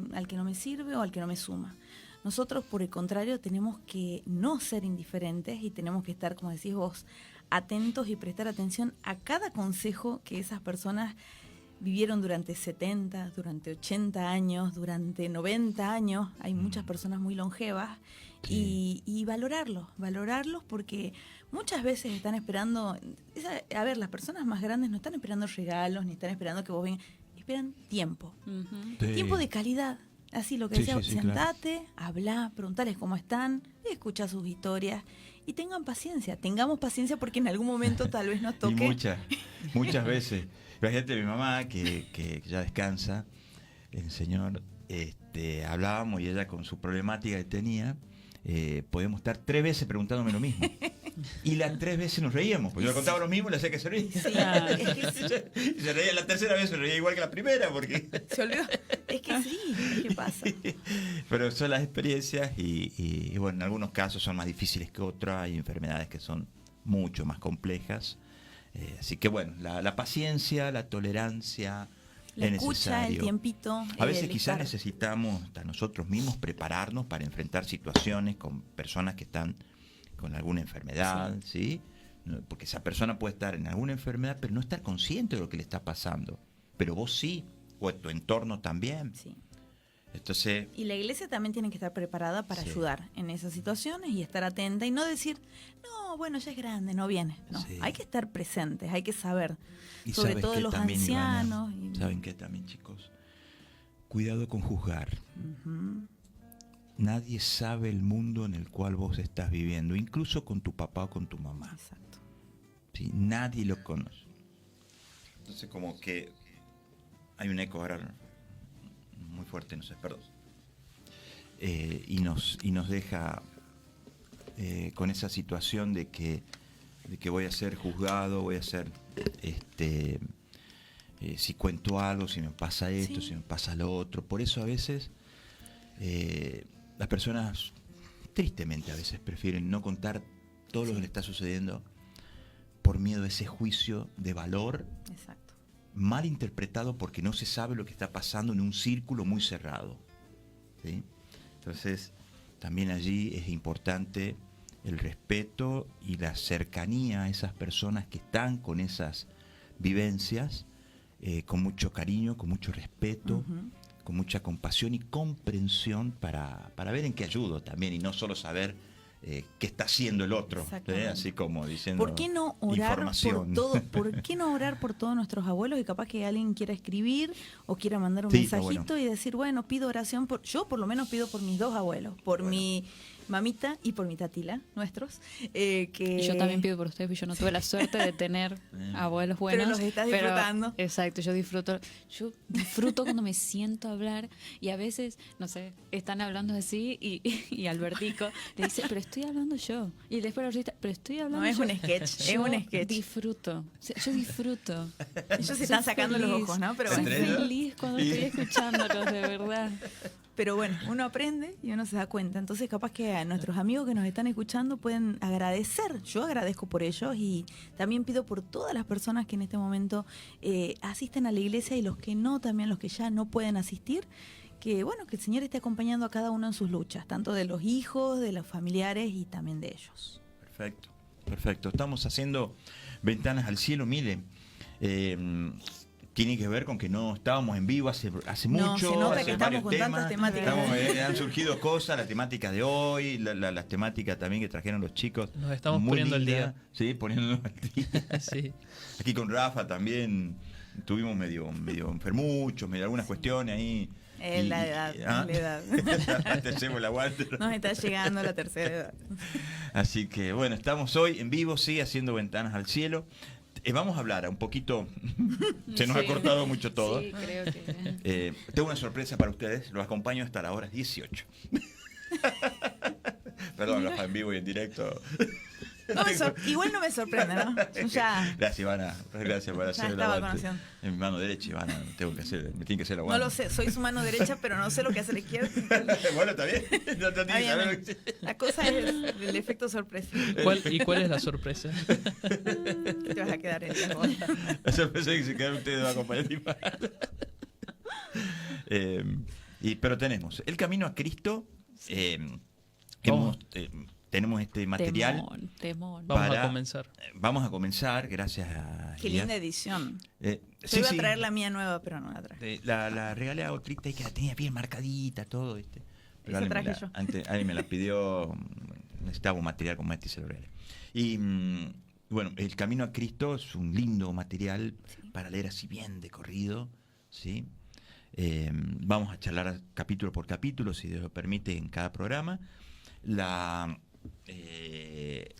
[SPEAKER 3] sirve o al que no me suma. Nosotros, por el contrario, tenemos que no ser indiferentes y tenemos que estar, como decís vos, atentos y prestar atención a cada consejo que esas personas vivieron durante 70, durante 80 años, durante 90 años. Hay muchas personas muy longevas.
[SPEAKER 1] Sí.
[SPEAKER 3] Y valorarlos porque muchas veces están esperando, a ver, las personas más grandes no están esperando regalos, ni están esperando que vos vengas, esperan tiempo.
[SPEAKER 1] Sí.
[SPEAKER 3] Tiempo de calidad. Así lo que
[SPEAKER 1] Sí,
[SPEAKER 3] decía,
[SPEAKER 1] sí, sí,
[SPEAKER 3] sentate, habla, preguntales cómo están, escucha sus historias y tengan paciencia. Tengamos paciencia porque en algún momento tal vez nos toque.
[SPEAKER 1] Y muchas veces. Imagínate, mi mamá, que ya descansa, el Señor, hablábamos, y ella con su problemática que tenía, podíamos estar 3 veces preguntándome lo mismo. Y las 3 veces nos reíamos, porque yo le contaba lo mismo y le hacía que se reía.
[SPEAKER 3] Sí, es que sí.
[SPEAKER 1] Y se reía la tercera vez, se reía igual que la primera, porque...
[SPEAKER 3] Se olvidó. Es que sí, ¿qué pasa?
[SPEAKER 1] Pero son las experiencias y bueno, en algunos casos son más difíciles que otros, hay enfermedades que son mucho más complejas. Así que bueno, la paciencia, la tolerancia,
[SPEAKER 3] La
[SPEAKER 1] es
[SPEAKER 3] escucha,
[SPEAKER 1] necesario.
[SPEAKER 3] el tiempito.
[SPEAKER 1] A veces
[SPEAKER 3] el
[SPEAKER 1] quizás
[SPEAKER 3] estar.
[SPEAKER 1] necesitamos hasta nosotros mismos prepararnos para enfrentar situaciones con personas que están con alguna enfermedad, ¿sí? Porque esa persona puede estar en alguna enfermedad, pero no estar consciente de lo que le está pasando. Pero vos sí, o tu entorno también.
[SPEAKER 3] Sí.
[SPEAKER 1] Entonces,
[SPEAKER 3] Y la iglesia también tiene que estar preparada para
[SPEAKER 1] Sí.
[SPEAKER 3] ayudar en esas situaciones y estar atenta y no decir, no, bueno, ya es grande, no viene. No,
[SPEAKER 1] Sí.
[SPEAKER 3] hay que estar presentes, hay que saber,
[SPEAKER 1] y
[SPEAKER 3] sobre
[SPEAKER 1] sabes
[SPEAKER 3] todo
[SPEAKER 1] qué
[SPEAKER 3] los
[SPEAKER 1] también, Ivana,
[SPEAKER 3] ancianos.
[SPEAKER 1] ¿saben qué también, chicos? Cuidado con juzgar.
[SPEAKER 3] Ujú.
[SPEAKER 1] Nadie sabe el mundo en el cual vos estás viviendo, incluso con tu papá o con tu mamá.
[SPEAKER 3] Exacto.
[SPEAKER 1] ¿Sí? Nadie lo conoce. Entonces, como que hay un eco ahora muy fuerte, no sé, perdón. Y nos deja con esa situación de que voy a ser juzgado, voy a ser, si cuento algo, si me pasa esto,
[SPEAKER 3] Sí.
[SPEAKER 1] si me pasa lo otro. Por eso a veces las personas tristemente a veces prefieren no contar todo lo que le está sucediendo por miedo a ese juicio de valor.
[SPEAKER 3] Exacto.
[SPEAKER 1] Mal interpretado porque no se sabe lo que está pasando en un círculo muy cerrado, ¿sí? Entonces, también allí es importante el respeto y la cercanía a esas personas que están con esas vivencias, con mucho cariño, con mucho respeto, con mucha compasión y comprensión para ver en qué ayudo también, y no solo saber qué está haciendo el otro, así como diciendo
[SPEAKER 3] ¿por qué no orar
[SPEAKER 1] información.
[SPEAKER 3] ¿Por qué no orar por todos nuestros abuelos? Y capaz que alguien quiera escribir o quiera mandar un
[SPEAKER 1] Sí,
[SPEAKER 3] mensajito y decir, bueno, pido oración yo por lo menos pido por mis dos abuelos, por mi mamita y por mi tatila, nuestros.
[SPEAKER 4] Y yo también pido por ustedes, porque yo no tuve la suerte de tener abuelos buenos.
[SPEAKER 3] Pero los estás disfrutando.
[SPEAKER 4] Exacto, yo disfruto cuando me siento a hablar, y a veces, no sé, están hablando así y Albertico le dice, pero estoy hablando yo. Y después la revista, pero estoy hablando yo.
[SPEAKER 3] No, es un sketch, es un sketch.
[SPEAKER 4] Disfruto, yo disfruto.
[SPEAKER 3] Ellos se están sacando los ojos, ¿no? Pero
[SPEAKER 4] soy
[SPEAKER 3] bueno.
[SPEAKER 4] feliz cuando estoy escuchándolos, de verdad.
[SPEAKER 3] Pero bueno, uno aprende y uno se da cuenta. Entonces, capaz que a nuestros amigos que nos están escuchando pueden agradecer. Yo agradezco por ellos y también pido por todas las personas que en este momento asisten a la iglesia, y los que no, también los que ya no pueden asistir. Que bueno, que el Señor esté acompañando a cada uno en sus luchas, tanto de los hijos, de los familiares y también de ellos.
[SPEAKER 1] Perfecto, perfecto. Estamos haciendo Ventanas al Cielo, miren. Tiene que ver con que no estábamos en vivo hace mucho,
[SPEAKER 3] se nota
[SPEAKER 1] hace
[SPEAKER 3] que estamos
[SPEAKER 1] varios
[SPEAKER 3] con
[SPEAKER 1] temas.
[SPEAKER 3] tantas temáticas.
[SPEAKER 1] Han surgido cosas, la temática de hoy, las temáticas también que trajeron los chicos.
[SPEAKER 2] Nos estamos
[SPEAKER 1] muy
[SPEAKER 2] poniendo al
[SPEAKER 1] linda.
[SPEAKER 2] día.
[SPEAKER 1] Sí, poniéndonos al día.
[SPEAKER 2] Sí.
[SPEAKER 1] Aquí con Rafa también estuvimos medio enfermuchos, medio algunas cuestiones ahí.
[SPEAKER 3] Es la edad,
[SPEAKER 1] ¿ah?
[SPEAKER 3] la edad.
[SPEAKER 1] Te llevo el aguante.
[SPEAKER 3] Nos está llegando la tercera edad.
[SPEAKER 1] Así que bueno, estamos hoy en vivo, sí, haciendo Ventanas al Cielo. Vamos a hablar un poquito, se nos ha cortado mucho todo.
[SPEAKER 4] Sí, creo que...
[SPEAKER 1] Tengo una sorpresa para ustedes, los acompaño hasta la hora 18. Perdón, Rafa, en vivo y en directo.
[SPEAKER 3] Igual no me sorprende, ¿no? Ya.
[SPEAKER 1] Gracias, Ivana. Gracias por hacer el aguante. En mi mano derecha, Ivana, me tiene que hacer el aguante.
[SPEAKER 3] No lo sé, soy su mano derecha, pero no sé lo que hace la izquierda.
[SPEAKER 1] Bueno, está bien. No tiene que saber.
[SPEAKER 3] La cosa es el efecto sorpresa.
[SPEAKER 2] ¿Y cuál es la sorpresa?
[SPEAKER 3] Te vas a quedar en la bola.
[SPEAKER 1] La sorpresa es que se quedan ustedes va a acompañar a Ivana. Pero tenemos el camino a Cristo. Tenemos este material.
[SPEAKER 4] Temón.
[SPEAKER 2] Vamos a comenzar.
[SPEAKER 1] Gracias a
[SPEAKER 3] Qué linda edición.
[SPEAKER 1] Sí,
[SPEAKER 3] iba a traer la mía nueva, pero no la traje.
[SPEAKER 1] La regalé a otrita y que la tenía bien marcadita, todo. Pero
[SPEAKER 3] esa traje yo.
[SPEAKER 1] alguien me la pidió, necesitaba un material como este y se lo regalé. Y bueno, el camino a Cristo es un lindo material para leer así bien de corrido, ¿sí? Vamos a charlar capítulo por capítulo, si Dios lo permite, en cada programa. La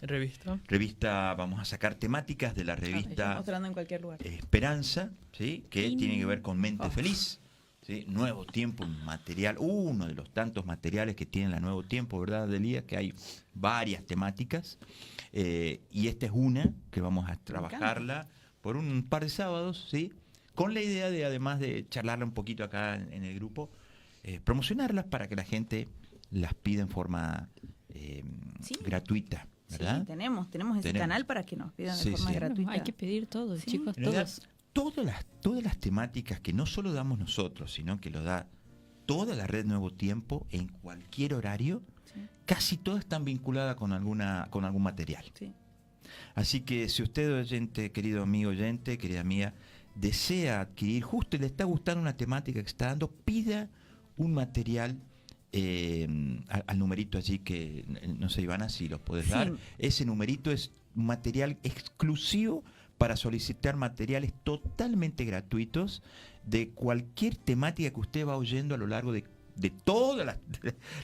[SPEAKER 1] revista, vamos a sacar temáticas de la revista
[SPEAKER 3] mostrando en cualquier lugar.
[SPEAKER 1] Esperanza, ¿sí? Que tiene que ver con Mente Feliz, ¿sí? Nuevo Tiempo, un material, uno de los tantos materiales que tiene la Nuevo Tiempo, ¿verdad, Elías? Que hay varias temáticas, y esta es una que vamos a trabajarla por un par de sábados, ¿sí? Con la idea de, además de charlarla un poquito acá en el grupo, promocionarlas para que la gente las pida en forma gratuita, ¿verdad?
[SPEAKER 3] Sí, tenemos ese canal para que nos pidan de forma gratuita.
[SPEAKER 4] Hay que pedir todo, chicos,
[SPEAKER 1] todas las temáticas que no solo damos nosotros, sino que lo da toda la red Nuevo Tiempo en cualquier horario, casi todas están vinculadas con algún material. Sí. Así que si usted, oyente, querido amigo oyente, querida amiga, desea adquirir, justo y le está gustando una temática que está dando, pida un material al numerito allí que, no sé, Ivana, si los puedes dar. Ese numerito es un material exclusivo para solicitar materiales totalmente gratuitos de cualquier temática que usted va oyendo a lo largo de todos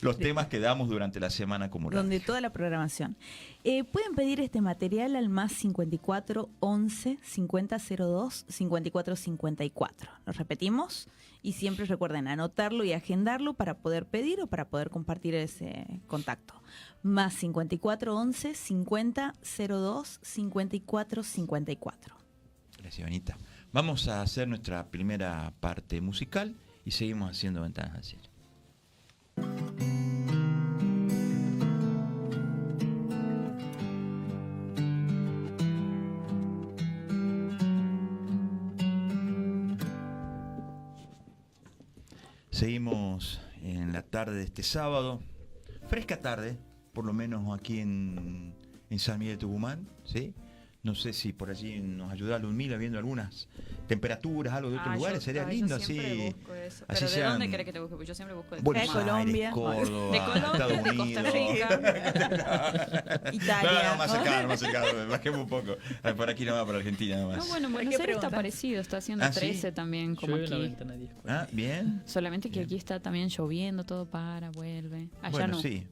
[SPEAKER 1] los temas que damos durante la semana como radio.
[SPEAKER 3] Donde toda la programación. Pueden pedir este material al más 54 11 50 02 54 54. Nos repetimos y siempre recuerden anotarlo y agendarlo para poder pedir o para poder compartir ese contacto. Más 54 11 50 02 54 54.
[SPEAKER 1] Gracias, Ivanita. Vamos a hacer nuestra primera parte musical y seguimos haciendo Ventanas al Cielo. Seguimos en la tarde de este sábado, fresca tarde, por lo menos aquí en San Miguel de Tucumán, ¿sí? No sé si por allí nos ayuda Ludmila viendo algunas temperaturas, algo de otros lugares, sería lindo
[SPEAKER 4] yo siempre
[SPEAKER 1] así.
[SPEAKER 4] busco eso.
[SPEAKER 1] Así
[SPEAKER 4] ¿Pero de
[SPEAKER 1] sean-
[SPEAKER 4] dónde querés que te busque? Porque yo siempre busco de
[SPEAKER 1] Buenos
[SPEAKER 3] Colombia.
[SPEAKER 1] Aires, Córdoba,
[SPEAKER 4] De Colombia,
[SPEAKER 1] Estados
[SPEAKER 4] de
[SPEAKER 1] Unidos.
[SPEAKER 4] Costa Rica.
[SPEAKER 3] Italia.
[SPEAKER 1] No, más cercano, bajemos un poco. Por aquí no va, para Argentina nomás.
[SPEAKER 4] No, bueno,
[SPEAKER 3] Hay
[SPEAKER 4] Buenos
[SPEAKER 3] que
[SPEAKER 4] Aires está
[SPEAKER 3] preguntar.
[SPEAKER 4] parecido, está haciendo
[SPEAKER 1] ¿Ah, sí?
[SPEAKER 4] 13 también, como
[SPEAKER 2] Llueve en la
[SPEAKER 4] aquí.
[SPEAKER 2] ventana 10.
[SPEAKER 1] Ah, bien.
[SPEAKER 4] Solamente que
[SPEAKER 1] Bien.
[SPEAKER 4] aquí está también lloviendo, todo para, vuelve. Allá
[SPEAKER 1] Bueno,
[SPEAKER 4] no.
[SPEAKER 1] sí,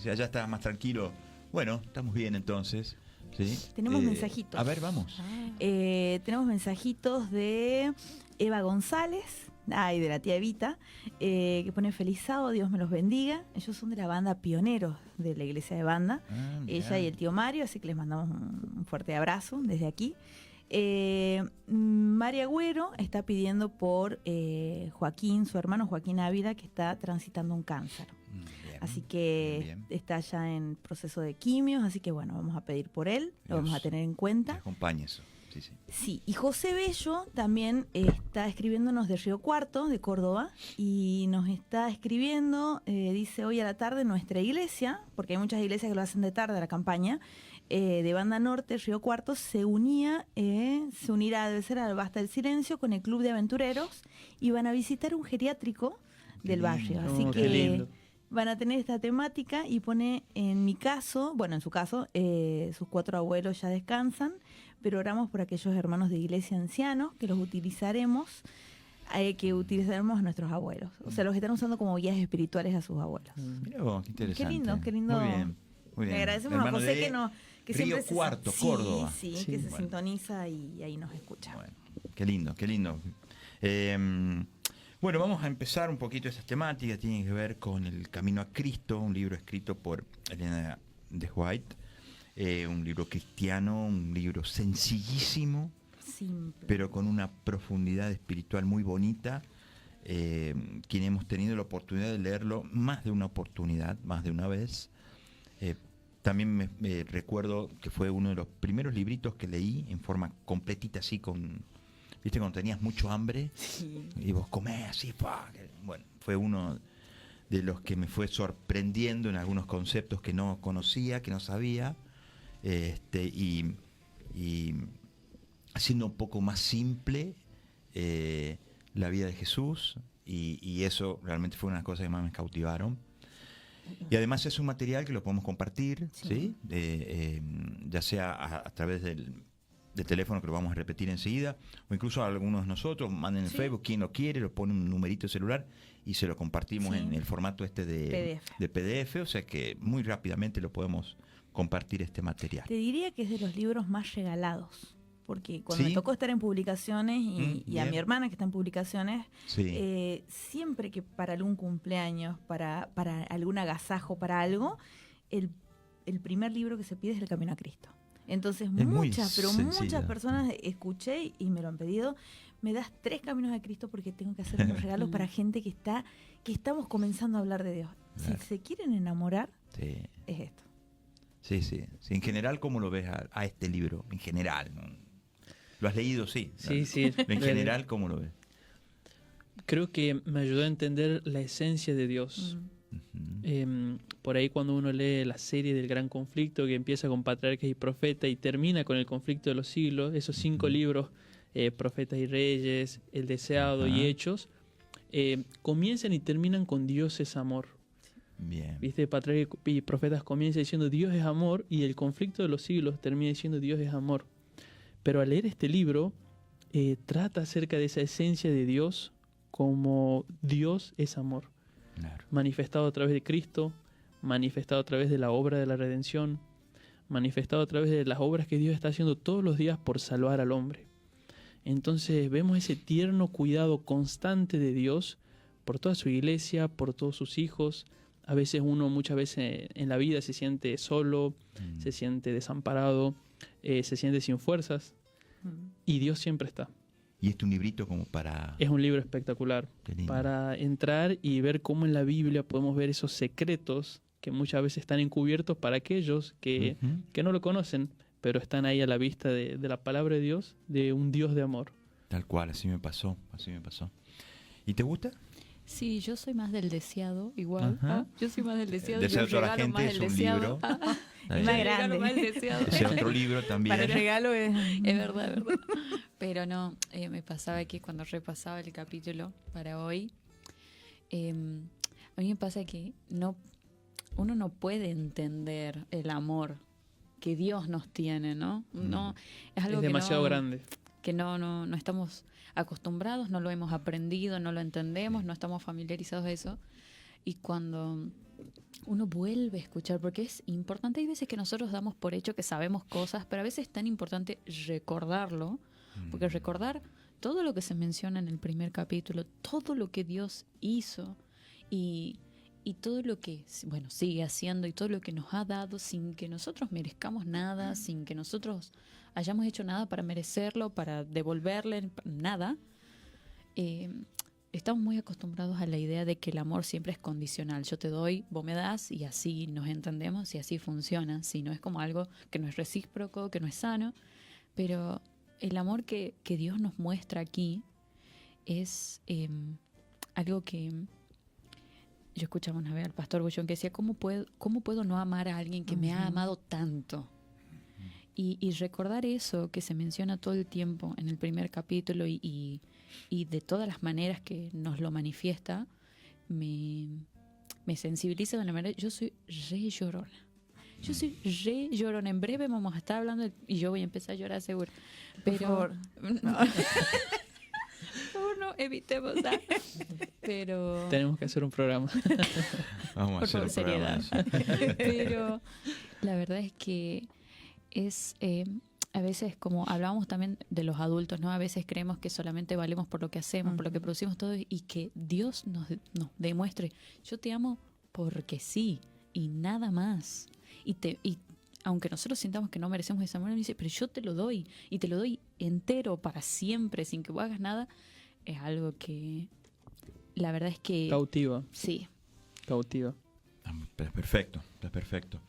[SPEAKER 1] allá está más tranquilo. Bueno, estamos bien entonces. ¿Sí?
[SPEAKER 3] Tenemos mensajitos.
[SPEAKER 1] A ver, vamos.
[SPEAKER 3] Tenemos mensajitos de Eva González, y de la tía Evita, que pone feliz sábado, Dios me los bendiga. Ellos son de la banda Pioneros de la iglesia de Banda,
[SPEAKER 1] Ah, mirá.
[SPEAKER 3] ella y el tío Mario, así que les mandamos un fuerte abrazo desde aquí. María Agüero está pidiendo por Joaquín, su hermano Joaquín Ávila, que está transitando un cáncer.
[SPEAKER 1] Bien,
[SPEAKER 3] Así que
[SPEAKER 1] bien.
[SPEAKER 3] está ya en proceso de quimios, así que bueno, vamos a pedir por él, lo vamos a
[SPEAKER 1] Dios
[SPEAKER 3] tener en
[SPEAKER 1] Te
[SPEAKER 3] cuenta.
[SPEAKER 1] acompañe eso. Sí, sí.
[SPEAKER 3] Sí, y José Bello también está escribiéndonos de Río Cuarto, de Córdoba, y nos está escribiendo, dice hoy a la tarde nuestra iglesia, porque hay muchas iglesias que lo hacen de tarde a la campaña, de Banda Norte, Río Cuarto, se unirá, debe ser al Basta del Silencio, con el Club de Aventureros, y van a visitar un geriátrico del barrio.
[SPEAKER 1] lindo.
[SPEAKER 3] Así
[SPEAKER 2] Oh, qué
[SPEAKER 3] que
[SPEAKER 2] lindo.
[SPEAKER 3] van a tener esta temática y pone, en mi caso, bueno, en su caso, sus 4 abuelos ya descansan, pero oramos por aquellos hermanos de iglesia ancianos que los utilizaremos, a nuestros abuelos. O sea, los están usando como guías espirituales a sus abuelos.
[SPEAKER 1] Mirá vos, qué interesante.
[SPEAKER 3] Qué lindo.
[SPEAKER 1] Muy bien, muy bien.
[SPEAKER 3] Le agradecemos
[SPEAKER 1] Hermano
[SPEAKER 3] a José
[SPEAKER 1] de
[SPEAKER 3] que
[SPEAKER 1] Río
[SPEAKER 3] siempre
[SPEAKER 1] Cuarto,
[SPEAKER 3] sí,
[SPEAKER 1] Córdoba.
[SPEAKER 3] Sí,
[SPEAKER 2] Sí.
[SPEAKER 3] que se
[SPEAKER 1] Bueno.
[SPEAKER 3] sintoniza y ahí nos escucha.
[SPEAKER 1] Bueno, qué lindo, qué lindo. Bueno, vamos a empezar un poquito esas temáticas. Tienen que ver con El Camino a Cristo, un libro escrito por Elena de White. Un libro cristiano, un libro sencillísimo,
[SPEAKER 3] Simple.
[SPEAKER 1] pero con una profundidad espiritual muy bonita. Quien hemos tenido la oportunidad de leerlo, más de una oportunidad, más de una vez. También me recuerdo que fue uno de los primeros libritos que leí en forma completita, así con, viste, cuando tenías mucho hambre
[SPEAKER 3] Sí.
[SPEAKER 1] y vos comés así, bueno, fue uno de los que me fue sorprendiendo en algunos conceptos que no conocía, que no sabía, y haciendo un poco más simple la vida de Jesús, y eso realmente fue una de las cosas que más me cautivaron. Y además es un material que lo podemos compartir, ¿sí? Ya sea a través del teléfono, que lo vamos a repetir enseguida, o incluso a algunos de nosotros, manden en
[SPEAKER 3] Sí.
[SPEAKER 1] Facebook, quien lo quiere, lo pone un numerito de celular y se lo compartimos
[SPEAKER 3] Sí.
[SPEAKER 1] en el formato de PDF, o sea que muy rápidamente lo podemos compartir este material.
[SPEAKER 3] Te diría que es de los libros más regalados, porque cuando
[SPEAKER 1] ¿Sí?
[SPEAKER 3] me tocó estar en publicaciones y a
[SPEAKER 1] bien.
[SPEAKER 3] mi hermana que está en publicaciones,
[SPEAKER 1] Sí.
[SPEAKER 3] siempre que para algún cumpleaños, para algún agasajo, para algo, el primer libro que se pide es El Camino a Cristo. Entonces
[SPEAKER 1] Es muy
[SPEAKER 3] muchas
[SPEAKER 1] sencillo.
[SPEAKER 3] muchas personas escuché y me lo han pedido, me das 3 caminos a Cristo porque tengo que hacer unos regalos para gente que estamos comenzando a hablar de Dios.
[SPEAKER 1] Claro.
[SPEAKER 3] Si se quieren enamorar,
[SPEAKER 1] Sí.
[SPEAKER 3] es esto.
[SPEAKER 1] Sí, sí. Sí, en general, ¿cómo lo ves a este libro? En general, ¿no? ¿Lo has leído? Sí.
[SPEAKER 2] Sí, sí.
[SPEAKER 1] En general, ¿cómo lo ves?
[SPEAKER 2] Creo que me ayudó a entender la esencia de Dios.
[SPEAKER 1] Ujú.
[SPEAKER 2] Por ahí cuando uno lee la serie del Gran Conflicto, que empieza con patriarcas y profetas y termina con el conflicto de los siglos, esos 5 libros, Profetas y Reyes, El Deseado
[SPEAKER 1] Ajá.
[SPEAKER 2] y Hechos, comienzan y terminan con Dios es amor.
[SPEAKER 1] Bien.
[SPEAKER 2] ¿Viste? Patriarcas y profetas comienza diciendo Dios es amor y el conflicto de los siglos termina diciendo Dios es amor. Pero al leer este libro, trata acerca de esa esencia de Dios como Dios es amor.
[SPEAKER 1] Claro.
[SPEAKER 2] Manifestado a través de Cristo, manifestado a través de la obra de la redención, manifestado a través de las obras que Dios está haciendo todos los días por salvar al hombre. Entonces vemos ese tierno cuidado constante de Dios por toda su iglesia, por todos sus hijos. A veces muchas veces en la vida se siente solo, se siente desamparado, se siente sin fuerzas, y Dios siempre está.
[SPEAKER 1] Y este es un librito como para...
[SPEAKER 2] Es un libro espectacular
[SPEAKER 1] Qué lindo.
[SPEAKER 2] para entrar y ver cómo en la Biblia podemos ver esos secretos que muchas veces están encubiertos para aquellos que no lo conocen, pero están ahí a la vista de la palabra de Dios, de un Dios de amor.
[SPEAKER 1] Tal cual, así me pasó, así me pasó. ¿Y te gusta?
[SPEAKER 4] Sí, yo soy más del deseado, igual.
[SPEAKER 1] Ajá.
[SPEAKER 4] Yo soy más del deseado.
[SPEAKER 1] Deseo
[SPEAKER 4] yo
[SPEAKER 1] a la
[SPEAKER 4] regalo
[SPEAKER 1] gente
[SPEAKER 4] más
[SPEAKER 1] es
[SPEAKER 4] el
[SPEAKER 1] un
[SPEAKER 4] deseado.
[SPEAKER 1] libro.
[SPEAKER 3] Es más grande.
[SPEAKER 4] Más el deseado.
[SPEAKER 1] Ese otro libro también.
[SPEAKER 3] Para el regalo es...
[SPEAKER 4] Es verdad, es verdad. Pero no, me pasaba que cuando repasaba el capítulo para hoy, a mí me pasa que uno no puede entender el amor que Dios nos tiene, ¿no? No, es algo
[SPEAKER 2] Es demasiado
[SPEAKER 4] que
[SPEAKER 2] grande.
[SPEAKER 4] que no estamos acostumbrados, no lo hemos aprendido, no lo entendemos, no estamos familiarizados a eso. Y cuando uno vuelve a escuchar, porque es importante, hay veces que nosotros damos por hecho que sabemos cosas, pero a veces es tan importante recordarlo, porque recordar todo lo que se menciona en el primer capítulo, todo lo que Dios hizo y todo lo que, bueno, sigue haciendo y todo lo que nos ha dado sin que nosotros merezcamos nada, sin que nosotros hayamos hecho nada para merecerlo, para devolverle nada. Estamos muy acostumbrados a la idea de que el amor siempre es condicional. Yo te doy, vos me das y así nos entendemos y así funciona. Si no es como algo que no es recíproco, que no es sano. Pero el amor que Dios nos muestra aquí es algo que... Yo escuchaba una vez al pastor Bullón que decía, ¿cómo puedo no amar a alguien que me ha amado tanto? Y recordar eso que se menciona todo el tiempo en el primer capítulo y de todas las maneras que nos lo manifiesta, me sensibiliza de una manera. Yo soy re llorona. Yo soy re llorona. En breve vamos a estar hablando y yo voy a empezar a llorar seguro. Pero,
[SPEAKER 3] Por favor.
[SPEAKER 4] No. Por favor, no, evitemos. Pero...
[SPEAKER 2] Tenemos que hacer un programa.
[SPEAKER 1] Vamos a
[SPEAKER 4] Por
[SPEAKER 1] hacer
[SPEAKER 4] favor,
[SPEAKER 1] un programa.
[SPEAKER 4] seriedad. Pero la verdad es que es a veces, como hablábamos también de los adultos, ¿no? A veces creemos que solamente valemos por lo que hacemos, por lo que producimos todo, y que Dios nos demuestre, yo te amo porque sí, y nada más. Y aunque nosotros sintamos que no merecemos ese amor, Él dice, pero yo te lo doy, y te lo doy entero para siempre, sin que vos hagas nada. Es algo que la verdad es que...
[SPEAKER 2] Cautiva.
[SPEAKER 4] Sí.
[SPEAKER 2] Cautiva.
[SPEAKER 1] Perfecto, está perfecto.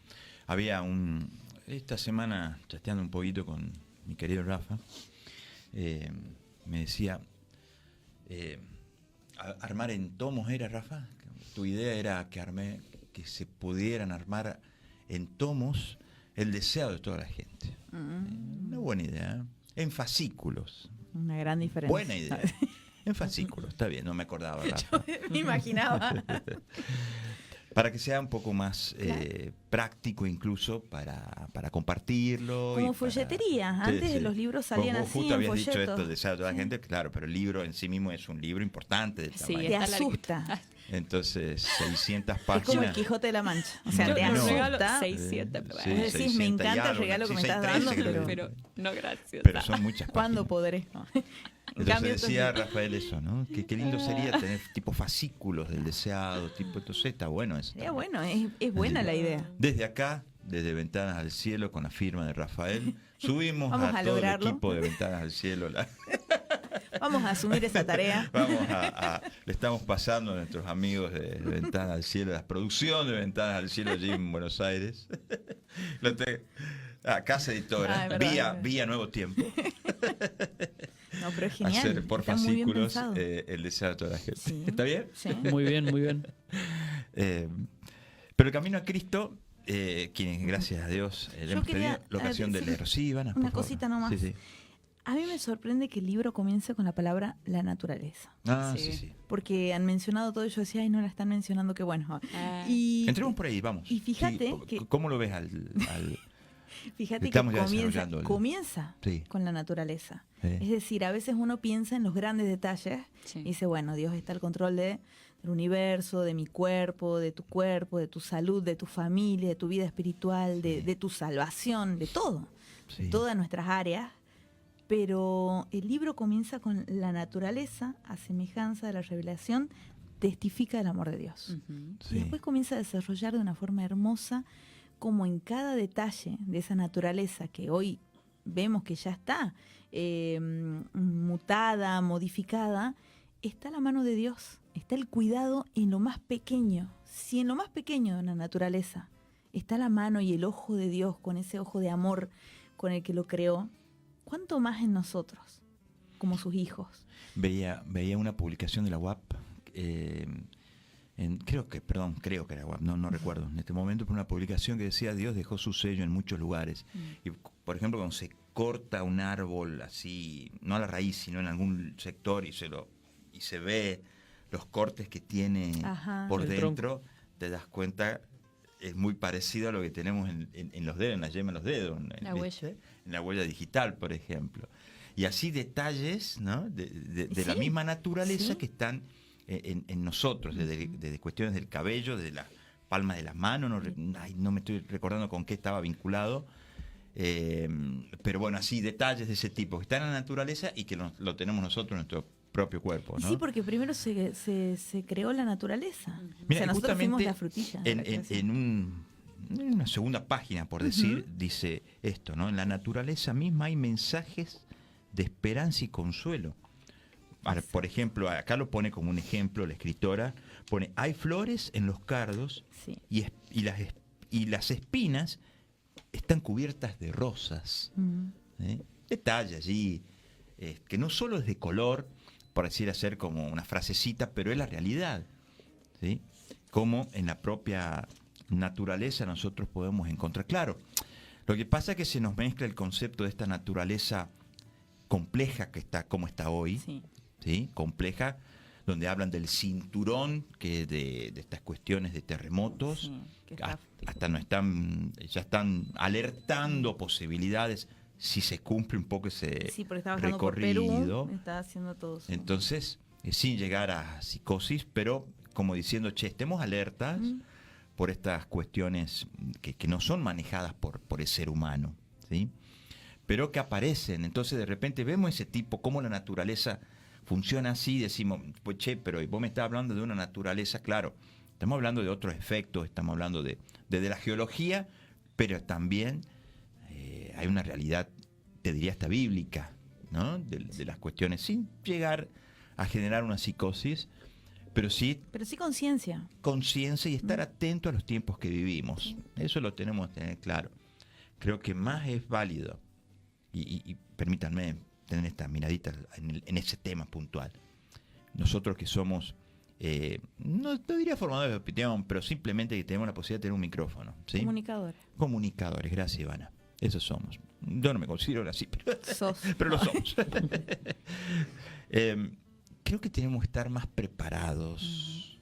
[SPEAKER 1] Esta semana, chateando un poquito con mi querido Rafa, me decía, armar en tomos era, Rafa, tu idea era que se pudieran armar en tomos el deseo de toda la gente. Una buena idea, ¿eh? En fascículos.
[SPEAKER 3] Una gran diferencia.
[SPEAKER 1] Buena idea. En fascículos, está bien, no me acordaba, Rafa.
[SPEAKER 3] Yo me imaginaba.
[SPEAKER 1] Para que sea un poco más práctico incluso para compartirlo.
[SPEAKER 3] Como
[SPEAKER 1] y
[SPEAKER 3] folletería.
[SPEAKER 1] para...
[SPEAKER 3] Antes
[SPEAKER 1] sí.
[SPEAKER 3] los libros salían
[SPEAKER 1] Vos
[SPEAKER 3] así
[SPEAKER 1] justo
[SPEAKER 3] en
[SPEAKER 1] habías
[SPEAKER 3] folletos.
[SPEAKER 1] dicho esto de deseo de toda la gente, claro, pero el libro en sí mismo es un libro importante de
[SPEAKER 4] Sí,
[SPEAKER 1] tamaño.
[SPEAKER 3] Te
[SPEAKER 4] Está
[SPEAKER 3] asusta.
[SPEAKER 1] Entonces, 600
[SPEAKER 3] Es como el
[SPEAKER 1] páginas.
[SPEAKER 3] Quijote de la Mancha. O sea,
[SPEAKER 1] No,
[SPEAKER 3] te
[SPEAKER 1] no.
[SPEAKER 4] regalo
[SPEAKER 3] asusta.
[SPEAKER 4] 600,
[SPEAKER 1] Sí,
[SPEAKER 3] Vos decís,
[SPEAKER 1] 600
[SPEAKER 3] me
[SPEAKER 1] y
[SPEAKER 3] encanta el
[SPEAKER 1] algo,
[SPEAKER 3] regalo que me
[SPEAKER 1] sí,
[SPEAKER 3] estás
[SPEAKER 1] 613
[SPEAKER 3] dando,
[SPEAKER 1] creo que-
[SPEAKER 4] pero no gracias.
[SPEAKER 1] Pero son muchas páginas.
[SPEAKER 3] ¿Cuándo podré? No. En
[SPEAKER 1] Entonces
[SPEAKER 3] cambio,
[SPEAKER 1] decía
[SPEAKER 3] estos-
[SPEAKER 1] Rafael eso, ¿no? Que qué lindo sería tener tipo fascículos del deseado, tipo, entonces está bueno eso.
[SPEAKER 3] sería
[SPEAKER 1] también.
[SPEAKER 3] bueno, es buena la idea.
[SPEAKER 1] Desde acá, desde Ventanas al Cielo, con la firma de Rafael, subimos
[SPEAKER 3] Vamos a
[SPEAKER 1] todo
[SPEAKER 3] lograrlo.
[SPEAKER 1] el equipo de Ventanas al Cielo.
[SPEAKER 3] Vamos a asumir esa tarea.
[SPEAKER 1] Le estamos pasando a nuestros amigos de Ventanas al Cielo, la producción de Ventanas al Cielo allí en Buenos Aires. Casa Editora,
[SPEAKER 3] Ah, es verdad.
[SPEAKER 1] vía Nuevo Tiempo.
[SPEAKER 3] No, pero es genial.
[SPEAKER 1] Hacer por
[SPEAKER 3] Está muy bien
[SPEAKER 1] fascículos
[SPEAKER 3] pensado.
[SPEAKER 1] el deseo de toda la gente.
[SPEAKER 3] Sí.
[SPEAKER 1] ¿Está bien?
[SPEAKER 3] Sí.
[SPEAKER 2] Muy bien, muy bien.
[SPEAKER 1] Pero el camino a Cristo, quienes gracias a Dios le
[SPEAKER 3] Yo
[SPEAKER 1] hemos
[SPEAKER 3] quería,
[SPEAKER 1] tenido la ocasión de
[SPEAKER 3] decir
[SPEAKER 1] leer. Sí, Ivana,
[SPEAKER 3] una
[SPEAKER 1] por favor.
[SPEAKER 3] cosita nomás.
[SPEAKER 1] Sí, sí.
[SPEAKER 3] A mí me sorprende que el libro comience con la palabra la naturaleza.
[SPEAKER 1] Ah, sí,
[SPEAKER 4] Sí.
[SPEAKER 1] sí.
[SPEAKER 3] Porque han mencionado todo y yo decía, ay, no la están mencionando, qué bueno.
[SPEAKER 4] Ah.
[SPEAKER 3] Y
[SPEAKER 1] Entremos por ahí, vamos.
[SPEAKER 3] y fíjate
[SPEAKER 1] Sí,
[SPEAKER 3] que-
[SPEAKER 1] ¿Cómo lo ves
[SPEAKER 3] fíjate que
[SPEAKER 1] Estamos ya desarrollando el-
[SPEAKER 3] comienza
[SPEAKER 1] Sí.
[SPEAKER 3] con la naturaleza.
[SPEAKER 1] Sí.
[SPEAKER 3] Es decir, a veces uno piensa en los grandes detalles
[SPEAKER 4] Sí.
[SPEAKER 3] y dice, bueno, Dios está al control del universo, de mi cuerpo, de tu salud, de tu familia, de tu vida espiritual, de tu salvación, de todo,
[SPEAKER 1] Sí.
[SPEAKER 3] de todas nuestras áreas. Pero el libro comienza con la naturaleza, a semejanza de la revelación, testifica del amor de Dios.
[SPEAKER 4] Ujú.
[SPEAKER 1] Sí.
[SPEAKER 3] Y después comienza a desarrollar de una forma hermosa como en cada detalle de esa naturaleza que hoy vemos que ya está mutada, modificada, está la mano de Dios, está el cuidado en lo más pequeño. Si en lo más pequeño de la naturaleza está la mano y el ojo de Dios, con ese ojo de amor con el que lo creó, ¿cuánto más en nosotros, como sus hijos?
[SPEAKER 1] Veía una publicación de la UAP creo que era WAP, no recuerdo en este momento, pero una publicación que decía Dios dejó su sello en muchos lugares. Y, por ejemplo, cuando se corta un árbol así, no a la raíz, sino en algún sector y se ve los cortes que tiene por
[SPEAKER 2] el
[SPEAKER 1] dentro,
[SPEAKER 2] tronco.
[SPEAKER 1] te das cuenta, es muy parecido a lo que tenemos en los dedos, en la yema de los dedos,
[SPEAKER 4] La huella.
[SPEAKER 1] en la huella digital, por ejemplo. Y así detalles, ¿no? de la
[SPEAKER 3] Sí,
[SPEAKER 1] misma naturaleza
[SPEAKER 3] sí.
[SPEAKER 1] que están en nosotros, desde cuestiones del cabello, desde la palma de las manos, no me estoy recordando con qué estaba vinculado, pero bueno, así detalles de ese tipo que están en la naturaleza y que lo tenemos nosotros en nuestro propio cuerpo,
[SPEAKER 3] Y
[SPEAKER 1] ¿no?
[SPEAKER 3] sí, porque primero se creó la naturaleza.
[SPEAKER 1] Mira,
[SPEAKER 3] o sea, nosotros fuimos
[SPEAKER 1] justamente
[SPEAKER 3] la frutilla. de la creación.
[SPEAKER 1] en una segunda página, por decir, dice esto, ¿no? En la naturaleza misma hay mensajes de esperanza y consuelo. Ahora, por ejemplo, acá lo pone como un ejemplo la escritora, pone, hay flores en los cardos
[SPEAKER 3] Sí.
[SPEAKER 1] y las espinas están cubiertas de rosas. ¿Eh? Detalle allí, que no solo es de color, por decir hacer como una frasecita, pero es la realidad. ¿Sí? Como en la propia naturaleza nosotros podemos encontrar. Claro, lo que pasa es que se nos mezcla el concepto de esta naturaleza compleja que está como está hoy,
[SPEAKER 3] Sí.
[SPEAKER 1] ¿sí? Compleja, donde hablan del cinturón que de estas cuestiones de terremotos,
[SPEAKER 3] Sí, que está-
[SPEAKER 1] hasta ya están alertando posibilidades si se cumple un poco ese
[SPEAKER 3] Sí, porque estaba bajando por
[SPEAKER 1] recorrido.
[SPEAKER 3] Perú, estaba haciendo todo eso.
[SPEAKER 1] Entonces, sin llegar a psicosis, pero como diciendo, che, estemos alertas por estas cuestiones que no son manejadas por el ser humano, ¿sí? Pero que aparecen. Entonces, de repente vemos ese tipo, cómo la naturaleza funciona así, decimos, pues che, pero vos me estás hablando de una naturaleza, claro, estamos hablando de otros efectos, estamos hablando de la geología, pero también hay una realidad, te diría hasta bíblica, ¿no? De las cuestiones, sin llegar a generar una psicosis, pero sí
[SPEAKER 3] Pero sí conciencia.
[SPEAKER 1] conciencia y estar atento a los tiempos que vivimos. Eso lo tenemos que tener claro. Creo que más es válido, y permítanme tener esta miradita en ese tema puntual. Nosotros que somos, no diría formadores de opinión, pero simplemente que tenemos la posibilidad de tener un micrófono, ¿sí?
[SPEAKER 3] Comunicador.
[SPEAKER 1] Comunicadores, gracias Ivana. Eso somos. Yo no me considero así, pero lo somos. Creo que tenemos que estar más preparados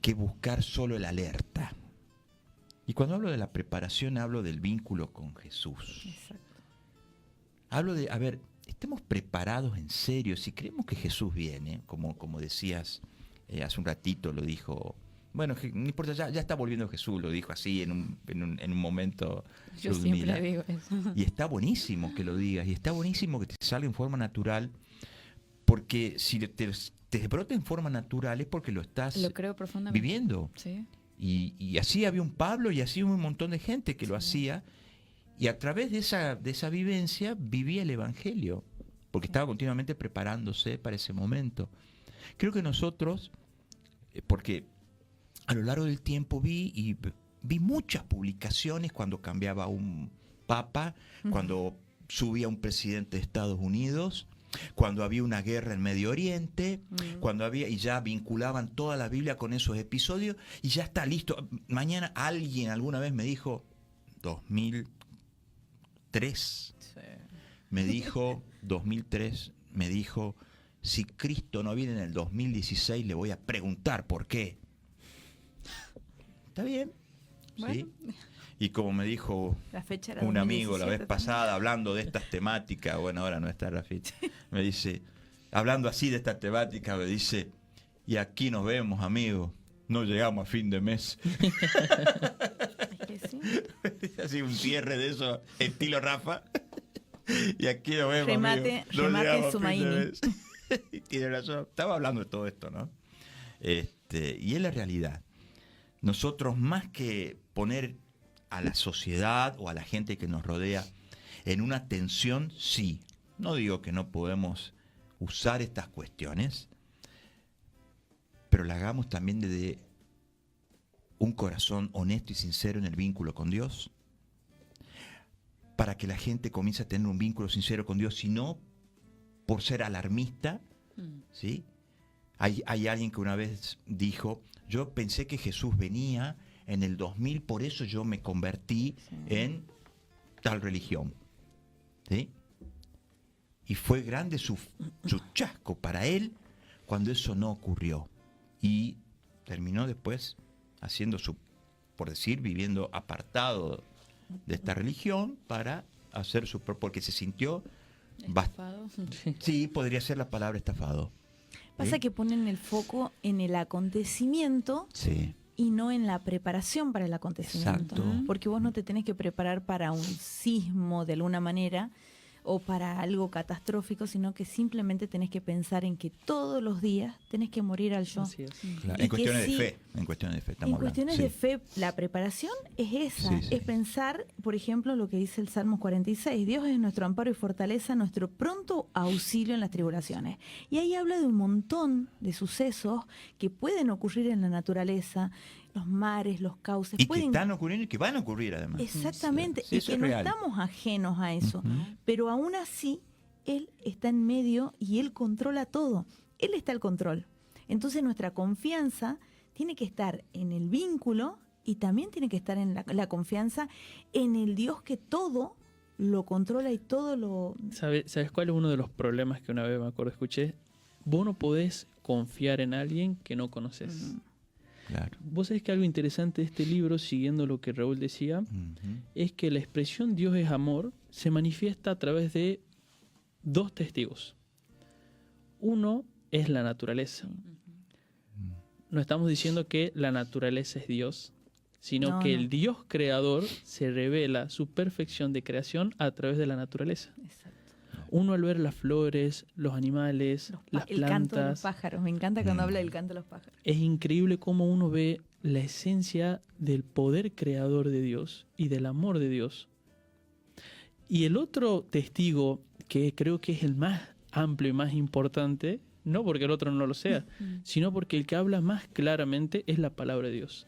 [SPEAKER 1] que buscar solo el alerta. Y cuando hablo de la preparación, hablo del vínculo con Jesús.
[SPEAKER 3] Exacto.
[SPEAKER 1] Hablo de, a ver, estemos preparados en serio. Si creemos que Jesús viene, como decías hace un ratito, lo dijo, bueno, no importa, ya está volviendo Jesús, lo dijo así en un momento.
[SPEAKER 4] Yo
[SPEAKER 1] Ludmila.
[SPEAKER 4] siempre digo eso.
[SPEAKER 1] Y está buenísimo que lo digas, y está buenísimo que te salga en forma natural, porque si te brota en forma natural es porque lo estás
[SPEAKER 4] Lo creo profundamente.
[SPEAKER 1] viviendo.
[SPEAKER 4] Sí.
[SPEAKER 1] Y así había un Pablo y así un montón de gente que lo hacía, y a través de esa vivencia vivía el Evangelio, porque estaba continuamente preparándose para ese momento. Creo que nosotros, porque a lo largo del tiempo vi muchas publicaciones cuando cambiaba un papa, cuando subía un presidente de Estados Unidos, cuando había una guerra en Medio Oriente, cuando había, y ya vinculaban toda la Biblia con esos episodios, y ya está listo. Mañana alguien alguna vez me dijo, 2003, me dijo, si Cristo no viene en el 2016, le voy a preguntar por qué. ¿Está bien?
[SPEAKER 3] Bueno.
[SPEAKER 1] ¿Sí? Y como me dijo
[SPEAKER 3] La fecha era
[SPEAKER 1] un amigo la
[SPEAKER 3] 2017
[SPEAKER 1] vez pasada, hablando de estas temáticas, bueno, ahora no está Rafita, me dice, hablando así de esta temática, me dice, y aquí nos vemos, amigos, no llegamos a fin de mes.
[SPEAKER 3] Es que sí.
[SPEAKER 1] Así un cierre de eso, estilo Rafa. Y aquí nos vemos,
[SPEAKER 3] Remate-
[SPEAKER 1] amigos. No
[SPEAKER 3] remate
[SPEAKER 1] llegamos a fin de
[SPEAKER 3] Sumaini.
[SPEAKER 1] mes. Y tiene razón. Estaba hablando de todo esto, ¿no? Y es la realidad. Nosotros, más que poner a la sociedad o a la gente que nos rodea en una tensión, sí. No digo que no podemos usar estas cuestiones, pero la hagamos también desde un corazón honesto y sincero en el vínculo con Dios, para que la gente comience a tener un vínculo sincero con Dios, y no por ser alarmista, ¿sí? Hay alguien que una vez dijo, yo pensé que Jesús venía en el 2000, por eso yo me convertí en tal religión. ¿Sí? Y fue grande su chasco para él cuando eso no ocurrió. Y terminó después haciendo por decir, viviendo apartado de esta religión para hacer su propio, porque se sintió
[SPEAKER 4] Estafado.
[SPEAKER 1] Sí, podría ser la palabra estafado.
[SPEAKER 3] Pasa que ponen el foco en el acontecimiento
[SPEAKER 1] Sí.
[SPEAKER 3] y no en la preparación para el acontecimiento.
[SPEAKER 1] Exacto.
[SPEAKER 3] Porque vos no te tenés que preparar para un sismo de alguna manera o para algo catastrófico, sino que simplemente tenés que pensar en que todos los días tenés que morir al yo.
[SPEAKER 2] Así es.
[SPEAKER 1] Claro,
[SPEAKER 3] Y
[SPEAKER 1] en cuestiones
[SPEAKER 3] que sí,
[SPEAKER 1] de fe. En cuestiones de fe estamos
[SPEAKER 3] En
[SPEAKER 1] hablando.
[SPEAKER 3] cuestiones
[SPEAKER 1] Sí.
[SPEAKER 3] de fe, la preparación es esa,
[SPEAKER 1] Sí, sí.
[SPEAKER 3] es pensar, por ejemplo, lo que dice el Salmo 46, Dios es nuestro amparo y fortaleza, nuestro pronto auxilio en las tribulaciones. Y ahí habla de un montón de sucesos que pueden ocurrir en la naturaleza, los mares, los cauces,
[SPEAKER 1] Y que
[SPEAKER 3] pueden...
[SPEAKER 1] están ocurriendo y que van a ocurrir además.
[SPEAKER 3] Exactamente,
[SPEAKER 1] Sí,
[SPEAKER 3] y
[SPEAKER 1] eso
[SPEAKER 3] que
[SPEAKER 1] es
[SPEAKER 3] no
[SPEAKER 1] real.
[SPEAKER 3] estamos ajenos a eso,
[SPEAKER 1] Ujú.
[SPEAKER 3] pero aún así, Él está en medio y Él controla todo, Él está al control. Entonces nuestra confianza tiene que estar en el vínculo y también tiene que estar en la confianza en el Dios que todo lo controla y todo lo...
[SPEAKER 2] ¿Sabes cuál es uno de los problemas que una vez me acuerdo escuché? Vos no podés confiar en alguien que no conoces.
[SPEAKER 1] Claro.
[SPEAKER 2] Vos sabés que algo interesante de este libro, siguiendo lo que Raúl decía,
[SPEAKER 1] Ujú.
[SPEAKER 2] es que la expresión Dios es amor se manifiesta a través de dos testigos. Uno es la naturaleza. No estamos diciendo que la naturaleza es Dios, sino
[SPEAKER 3] No,
[SPEAKER 2] que
[SPEAKER 3] no.
[SPEAKER 2] el Dios creador se revela su perfección de creación a través de la naturaleza.
[SPEAKER 3] Exacto.
[SPEAKER 2] Uno al ver las flores, los animales, las
[SPEAKER 3] El canto de los
[SPEAKER 2] plantas,
[SPEAKER 3] pájaros, me encanta cuando habla del canto de los pájaros.
[SPEAKER 2] es increíble cómo uno ve la esencia del poder creador de Dios y del amor de Dios. Y el otro testigo, que creo que es el más amplio y más importante, no porque el otro no lo sea, sino porque el que habla más claramente es la palabra de Dios.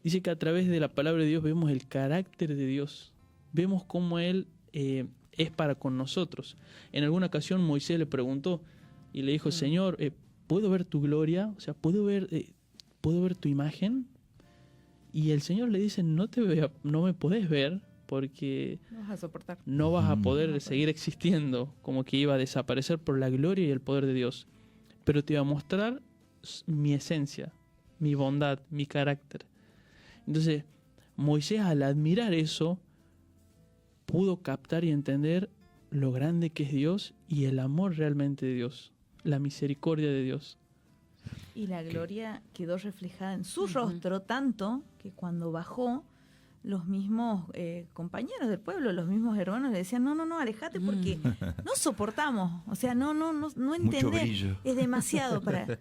[SPEAKER 2] Dice que a través de la palabra de Dios vemos el carácter de Dios, vemos cómo Él es para con nosotros. En alguna ocasión Moisés le preguntó y le dijo, Señor, ¿puedo ver tu gloria? O sea, ¿puedo ver tu imagen? Y el Señor le dice, no me podés ver porque
[SPEAKER 3] No vas a soportar.
[SPEAKER 2] no vas a
[SPEAKER 1] Ujú.
[SPEAKER 2] poder seguir existiendo, como que iba a desaparecer por la gloria y el poder de Dios. Pero te iba a mostrar mi esencia, mi bondad, mi carácter. Entonces, Moisés, al admirar eso, pudo captar y entender lo grande que es Dios y el amor realmente de Dios, la misericordia de Dios.
[SPEAKER 3] Y la gloria quedó reflejada en su
[SPEAKER 4] Ujú.
[SPEAKER 3] rostro tanto que cuando bajó, los mismos compañeros del pueblo, los mismos hermanos le decían, no, alejate porque no soportamos, o sea, no
[SPEAKER 1] Mucho
[SPEAKER 3] entendés,
[SPEAKER 1] brillo.
[SPEAKER 3] es demasiado para...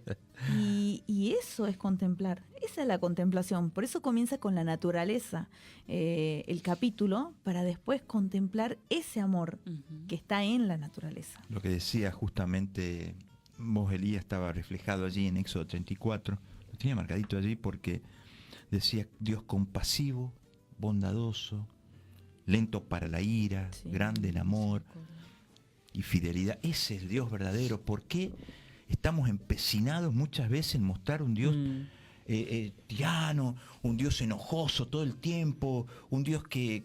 [SPEAKER 3] Y eso es contemplar, esa es la contemplación, por eso comienza con la naturaleza el capítulo, para después contemplar ese amor que está en la naturaleza.
[SPEAKER 1] Lo que decía justamente vos, Elías, estaba reflejado allí en Éxodo 34. Lo tenía marcadito allí porque decía Dios compasivo, bondadoso, lento para la ira,
[SPEAKER 3] Sí.
[SPEAKER 1] grande en amor y fidelidad. Ese es el Dios verdadero. ¿Por qué estamos empecinados muchas veces en mostrar un Dios tirano, un Dios enojoso todo el tiempo, un Dios que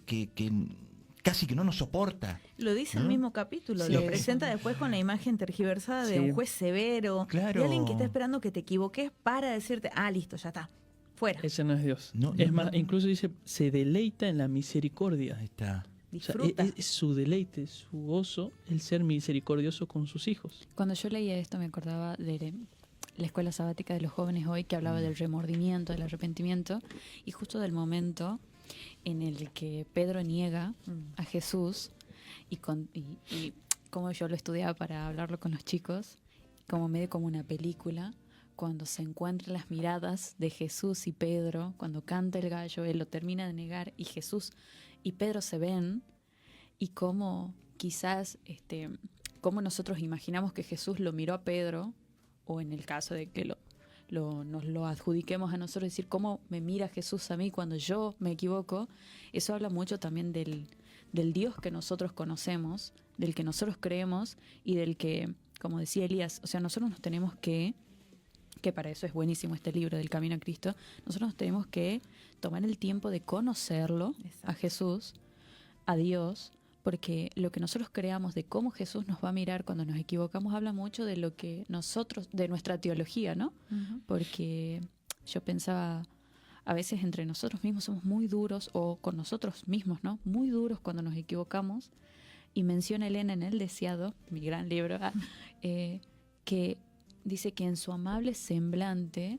[SPEAKER 1] casi que no nos soporta?
[SPEAKER 3] Lo dice el
[SPEAKER 1] ¿no?
[SPEAKER 3] mismo capítulo,
[SPEAKER 1] Sí.
[SPEAKER 3] lo presenta después con la imagen tergiversada de
[SPEAKER 2] Sí.
[SPEAKER 3] un juez severo,
[SPEAKER 1] Claro.
[SPEAKER 3] de alguien que está esperando que te equivoques para decirte, listo, ya está, fuera,
[SPEAKER 2] Ese no es Dios.
[SPEAKER 1] No,
[SPEAKER 2] Es
[SPEAKER 1] no,
[SPEAKER 2] más,
[SPEAKER 1] no.
[SPEAKER 2] incluso dice, se deleita en la misericordia.
[SPEAKER 1] Ahí está.
[SPEAKER 2] O sea,
[SPEAKER 3] disfruta.
[SPEAKER 2] es su deleite, su gozo, el ser misericordioso con sus hijos.
[SPEAKER 4] Cuando yo leía esto me acordaba de la escuela sabática de los jóvenes hoy, que hablaba del remordimiento, del arrepentimiento, y justo del momento en el que Pedro niega a Jesús, y como yo lo estudiaba para hablarlo con los chicos, como medio como una película, cuando se encuentran las miradas de Jesús y Pedro, cuando canta el gallo, él lo termina de negar, y Jesús y Pedro se ven, y cómo quizás cómo nosotros imaginamos que Jesús lo miró a Pedro, o en el caso de que nos lo adjudiquemos a nosotros, decir cómo me mira Jesús a mí cuando yo me equivoco. Eso habla mucho también del Dios que nosotros conocemos, del que nosotros creemos y del que, como decía Elías, o sea, nosotros nos tenemos que que para eso es buenísimo este libro del Camino a Cristo, nosotros tenemos que tomar el tiempo de conocerlo, a Jesús, a Dios, porque lo que nosotros creamos de cómo Jesús nos va a mirar cuando nos equivocamos habla mucho de lo que nosotros, de nuestra teología, ¿no? Porque yo pensaba, a veces entre nosotros mismos somos muy duros, o con nosotros mismos, ¿no? Muy duros cuando nos equivocamos. Y menciona Elena en El Deseado, mi gran libro, que dice que en su amable semblante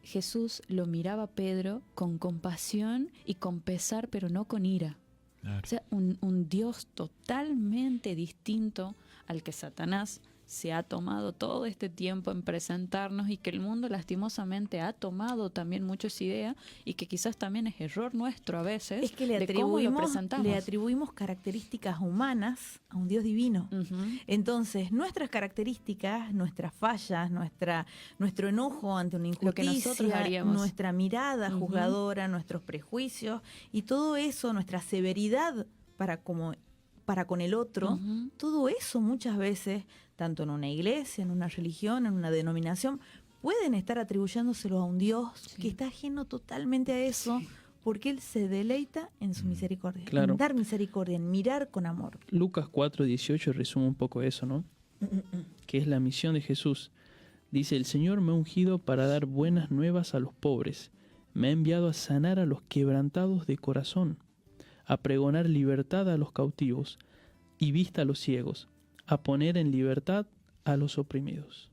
[SPEAKER 4] Jesús lo miraba a Pedro con compasión y con pesar, pero no con ira. Claro. O sea, un Dios totalmente distinto al que Satanás se ha tomado todo este tiempo en presentarnos, y que el mundo lastimosamente ha tomado también mucho esa idea, y que quizás también es error nuestro a veces,
[SPEAKER 3] es que le atribuimos características humanas a un Dios divino. Entonces, nuestras características, nuestras fallas, nuestro enojo ante una injusticia, nuestra mirada juzgadora, nuestros prejuicios y todo eso, nuestra severidad para con el otro, todo eso muchas veces, tanto en una iglesia, en una religión, en una denominación, pueden estar atribuyéndoselo a un Dios que está ajeno totalmente a eso, porque Él se deleita en su misericordia, en dar misericordia, en mirar con amor.
[SPEAKER 2] Lucas 4:18 resume un poco eso, ¿no? Que es la misión de Jesús. Dice: el Señor me ha ungido para dar buenas nuevas a los pobres, me ha enviado a sanar a los quebrantados de corazón, a pregonar libertad a los cautivos y vista a los ciegos, a poner en libertad a los oprimidos.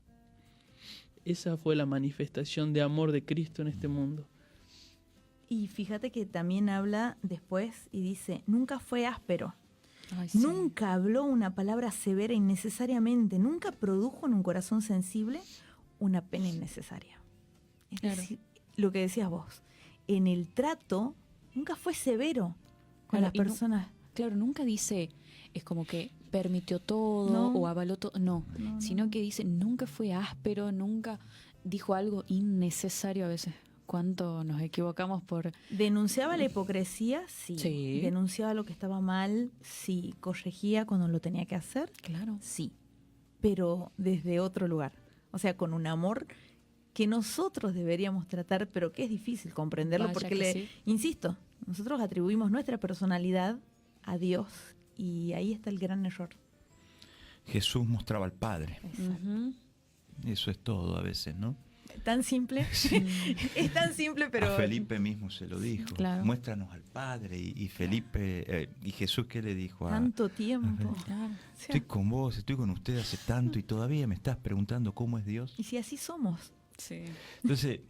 [SPEAKER 2] Esa fue la manifestación de amor de Cristo en este mundo.
[SPEAKER 3] Y fíjate que también habla después y dice, nunca fue áspero. Nunca habló una palabra severa innecesariamente, nunca produjo en un corazón sensible una pena innecesaria. Es decir, lo que decías vos, en el trato nunca fue severo con las personas.
[SPEAKER 4] Nunca dice, es como que permitió todo o avaló todo, no, sino que dice, nunca fue áspero, nunca dijo algo innecesario. A veces, ¿cuánto nos equivocamos por...?
[SPEAKER 3] ¿Denunciaba la hipocresía? Sí. ¿Denunciaba lo que estaba mal? Sí. ¿Corregía cuando lo tenía que hacer?
[SPEAKER 4] Claro.
[SPEAKER 3] Sí, pero desde otro lugar. O sea, con un amor que nosotros deberíamos tratar, pero que es difícil comprenderlo. Porque insisto, nosotros atribuimos nuestra personalidad a Dios, y ahí está el gran error.
[SPEAKER 1] Jesús mostraba al Padre. Eso es todo a veces, ¿no?
[SPEAKER 3] Tan simple. Es tan simple, pero...
[SPEAKER 1] A Felipe mismo se lo dijo.
[SPEAKER 4] Claro.
[SPEAKER 1] Muéstranos al Padre. Y Felipe, y Jesús, ¿qué le dijo?
[SPEAKER 3] Tanto tiempo.
[SPEAKER 1] Estoy con vos, estoy con usted hace tanto y todavía me estás preguntando cómo es Dios.
[SPEAKER 3] Y si así somos.
[SPEAKER 4] Sí.
[SPEAKER 1] Entonces,